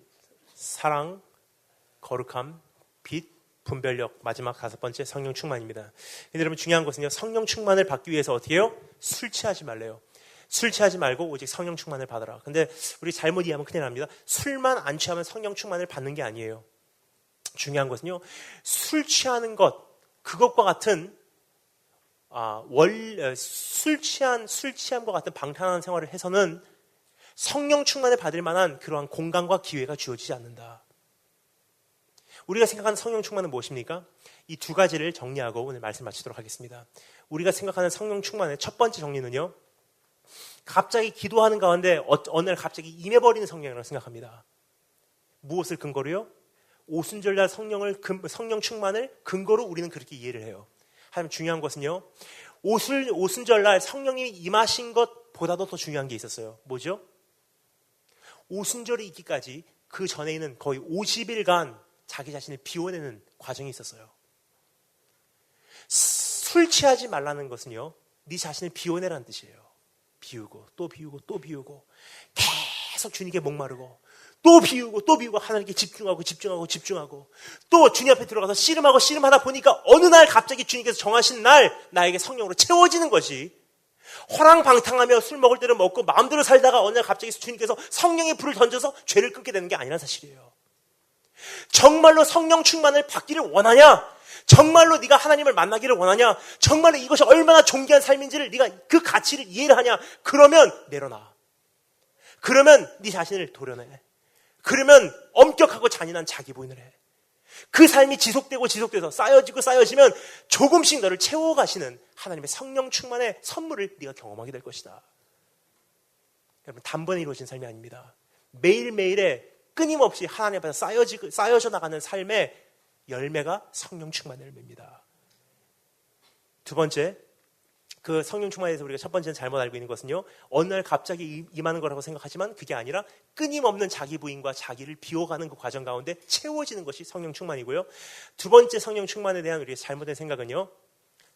사랑, 거룩함, 빛, 분별력, 마지막 5번째 성령 충만입니다. 근데 여러분, 중요한 것은요, 성령 충만을 받기 위해서 어떻게 해요? 술 취하지 말래요. 술 취하지 말고 오직 성령 충만을 받아라. 근데 우리 잘못 이해하면 큰일 납니다. 술만 안 취하면 성령 충만을 받는 게 아니에요. 중요한 것은요, 술 취하는 것, 그것과 같은 술 취함과 같은 방탕한 생활을 해서는 성령 충만을 받을 만한 그러한 공간과 기회가 주어지지 않는다. 우리가 생각하는 성령 충만은 무엇입니까? 이 두 가지를 정리하고 오늘 말씀 마치도록 하겠습니다. 우리가 생각하는 성령 충만의 첫 번째 정리는요, 갑자기 기도하는 가운데 어느 날 갑자기 임해버리는 성령이라고 생각합니다. 무엇을 근거로요? 오순절날 성령 충만을 근거로 우리는 그렇게 이해를 해요. 하지만 중요한 것은요, 오순절날 성령님이 임하신 것보다도 더 중요한 게 있었어요. 뭐죠? 오순절이 있기까지 그 전에는 거의 50일간 자기 자신을 비워내는 과정이 있었어요. 술 취하지 말라는 것은요, 네 자신을 비워내라는 뜻이에요. 비우고 또 비우고 또 비우고 계속 주님께 목마르고 또 비우고 또 비우고 하나님께 집중하고 또 주님 앞에 들어가서 씨름하다 보니까 어느 날 갑자기 주님께서 정하신 날 나에게 성령으로 채워지는 것이, 허랑방탕하며 술 먹을 때를 먹고 마음대로 살다가 어느 날 갑자기 주님께서 성령의 불을 던져서 죄를 끊게 되는 게 아니란 사실이에요. 정말로 성령 충만을 받기를 원하냐? 정말로 네가 하나님을 만나기를 원하냐? 정말로 이것이 얼마나 존귀한 삶인지를 네가 그 가치를 이해를 하냐? 그러면 내려놔. 그러면 네 자신을 도려내. 그러면 엄격하고 잔인한 자기 부인을 해. 그 삶이 지속돼서 쌓여지면 조금씩 너를 채워가시는 하나님의 성령 충만의 선물을 네가 경험하게 될 것이다. 여러분, 단번에 이루어진 삶이 아닙니다. 매일매일의 끊임없이 하나님 앞에서 쌓여져 나가는 삶의 열매가 성령 충만의 열매입니다. 두 번째, 그 성령 충만에 대해서 우리가 첫 번째는 잘못 알고 있는 것은요, 어느 날 갑자기 임하는 거라고 생각하지만 그게 아니라 끊임없는 자기 부인과 자기를 비워가는 그 과정 가운데 채워지는 것이 성령 충만이고요. 두 번째 성령 충만에 대한 우리의 잘못된 생각은요,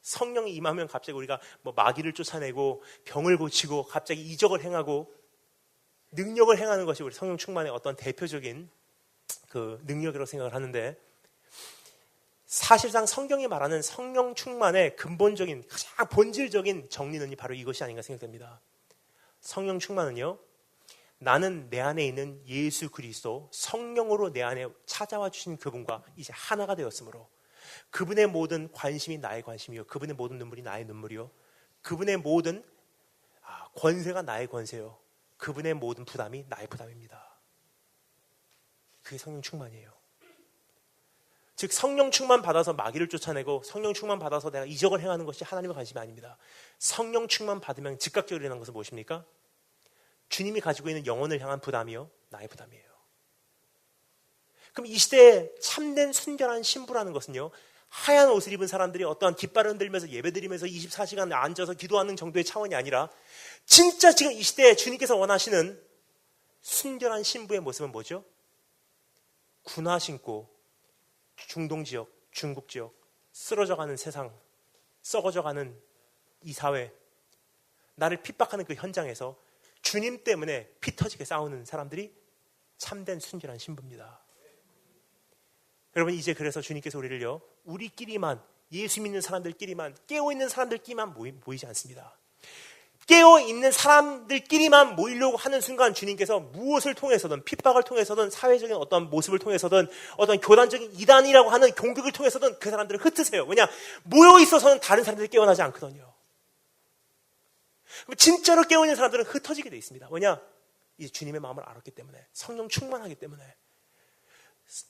성령이 임하면 갑자기 우리가 마귀를 쫓아내고 병을 고치고 갑자기 이적을 행하고 능력을 행하는 것이 우리 성령 충만의 어떤 대표적인 그 능력이라고 생각을 하는데, 사실상 성경이 말하는 성령 충만의 근본적인 가장 본질적인 정리는 바로 이것이 아닌가 생각됩니다. 성령 충만은요, 나는 내 안에 있는 예수 그리스도 성령으로 내 안에 찾아와 주신 그분과 이제 하나가 되었으므로 그분의 모든 관심이 나의 관심이요, 그분의 모든 눈물이 나의 눈물이요, 그분의 모든 권세가 나의 권세요, 그분의 모든 부담이 나의 부담입니다. 그게 성령 충만이에요. 즉 성령 충만 받아서 마귀를 쫓아내고 성령 충만 받아서 내가 이적을 행하는 것이 하나님의 관심이 아닙니다. 성령 충만 받으면 즉각적으로 일어나는 것은 무엇입니까? 주님이 가지고 있는 영혼을 향한 부담이요, 나의 부담이에요. 그럼 이 시대에 참된 순결한 신부라는 것은요, 하얀 옷을 입은 사람들이 어떠한 깃발을 흔들면서 예배드리면서 24시간 앉아서 기도하는 정도의 차원이 아니라 진짜 지금 이 시대에 주님께서 원하시는 순결한 신부의 모습은 뭐죠? 군화 신고 중동 지역, 중국 지역, 쓰러져가는 세상, 썩어져가는 이 사회, 나를 핍박하는 그 현장에서 주님 때문에 피 터지게 싸우는 사람들이 참된 순결한 신부입니다. 여러분, 이제 그래서 주님께서 우리를요, 우리끼리만, 예수 믿는 사람들끼리만, 깨어있는 사람들끼리만 모이지 않습니다. 깨어있는 사람들끼리만 모이려고 하는 순간 주님께서 무엇을 통해서든, 핍박을 통해서든, 사회적인 어떤 모습을 통해서든, 어떤 교단적인 이단이라고 하는 공격을 통해서든 그 사람들을 흩으세요. 왜냐? 모여 있어서는 다른 사람들이 깨어나지 않거든요. 진짜로 깨어있는 사람들은 흩어지게 돼 있습니다. 왜냐? 이제 주님의 마음을 알았기 때문에, 성령 충만하기 때문에.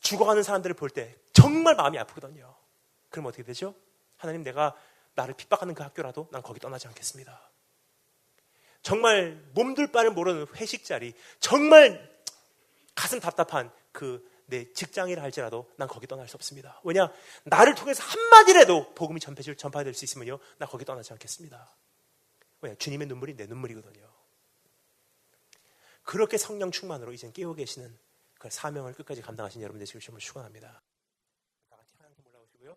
죽어가는 사람들을 볼 때 정말 마음이 아프거든요. 그럼 어떻게 되죠? 하나님, 내가 나를 핍박하는 그 학교라도 난 거기 떠나지 않겠습니다. 정말 몸둘 바를 모르는 회식 자리, 정말 가슴 답답한 그 내 직장이라 할지라도 난 거기 떠날 수 없습니다. 왜냐? 나를 통해서 한마디라도 복음이 전파될 수 있으면요, 나 거기 떠나지 않겠습니다. 왜냐? 주님의 눈물이 내 눈물이거든요. 그렇게 성령 충만으로 이젠 깨어 계시는 그 사명을 끝까지 감당하신 여러분 되시길 정말 축원합니다. 다 같이 하나님께 올라오시고요.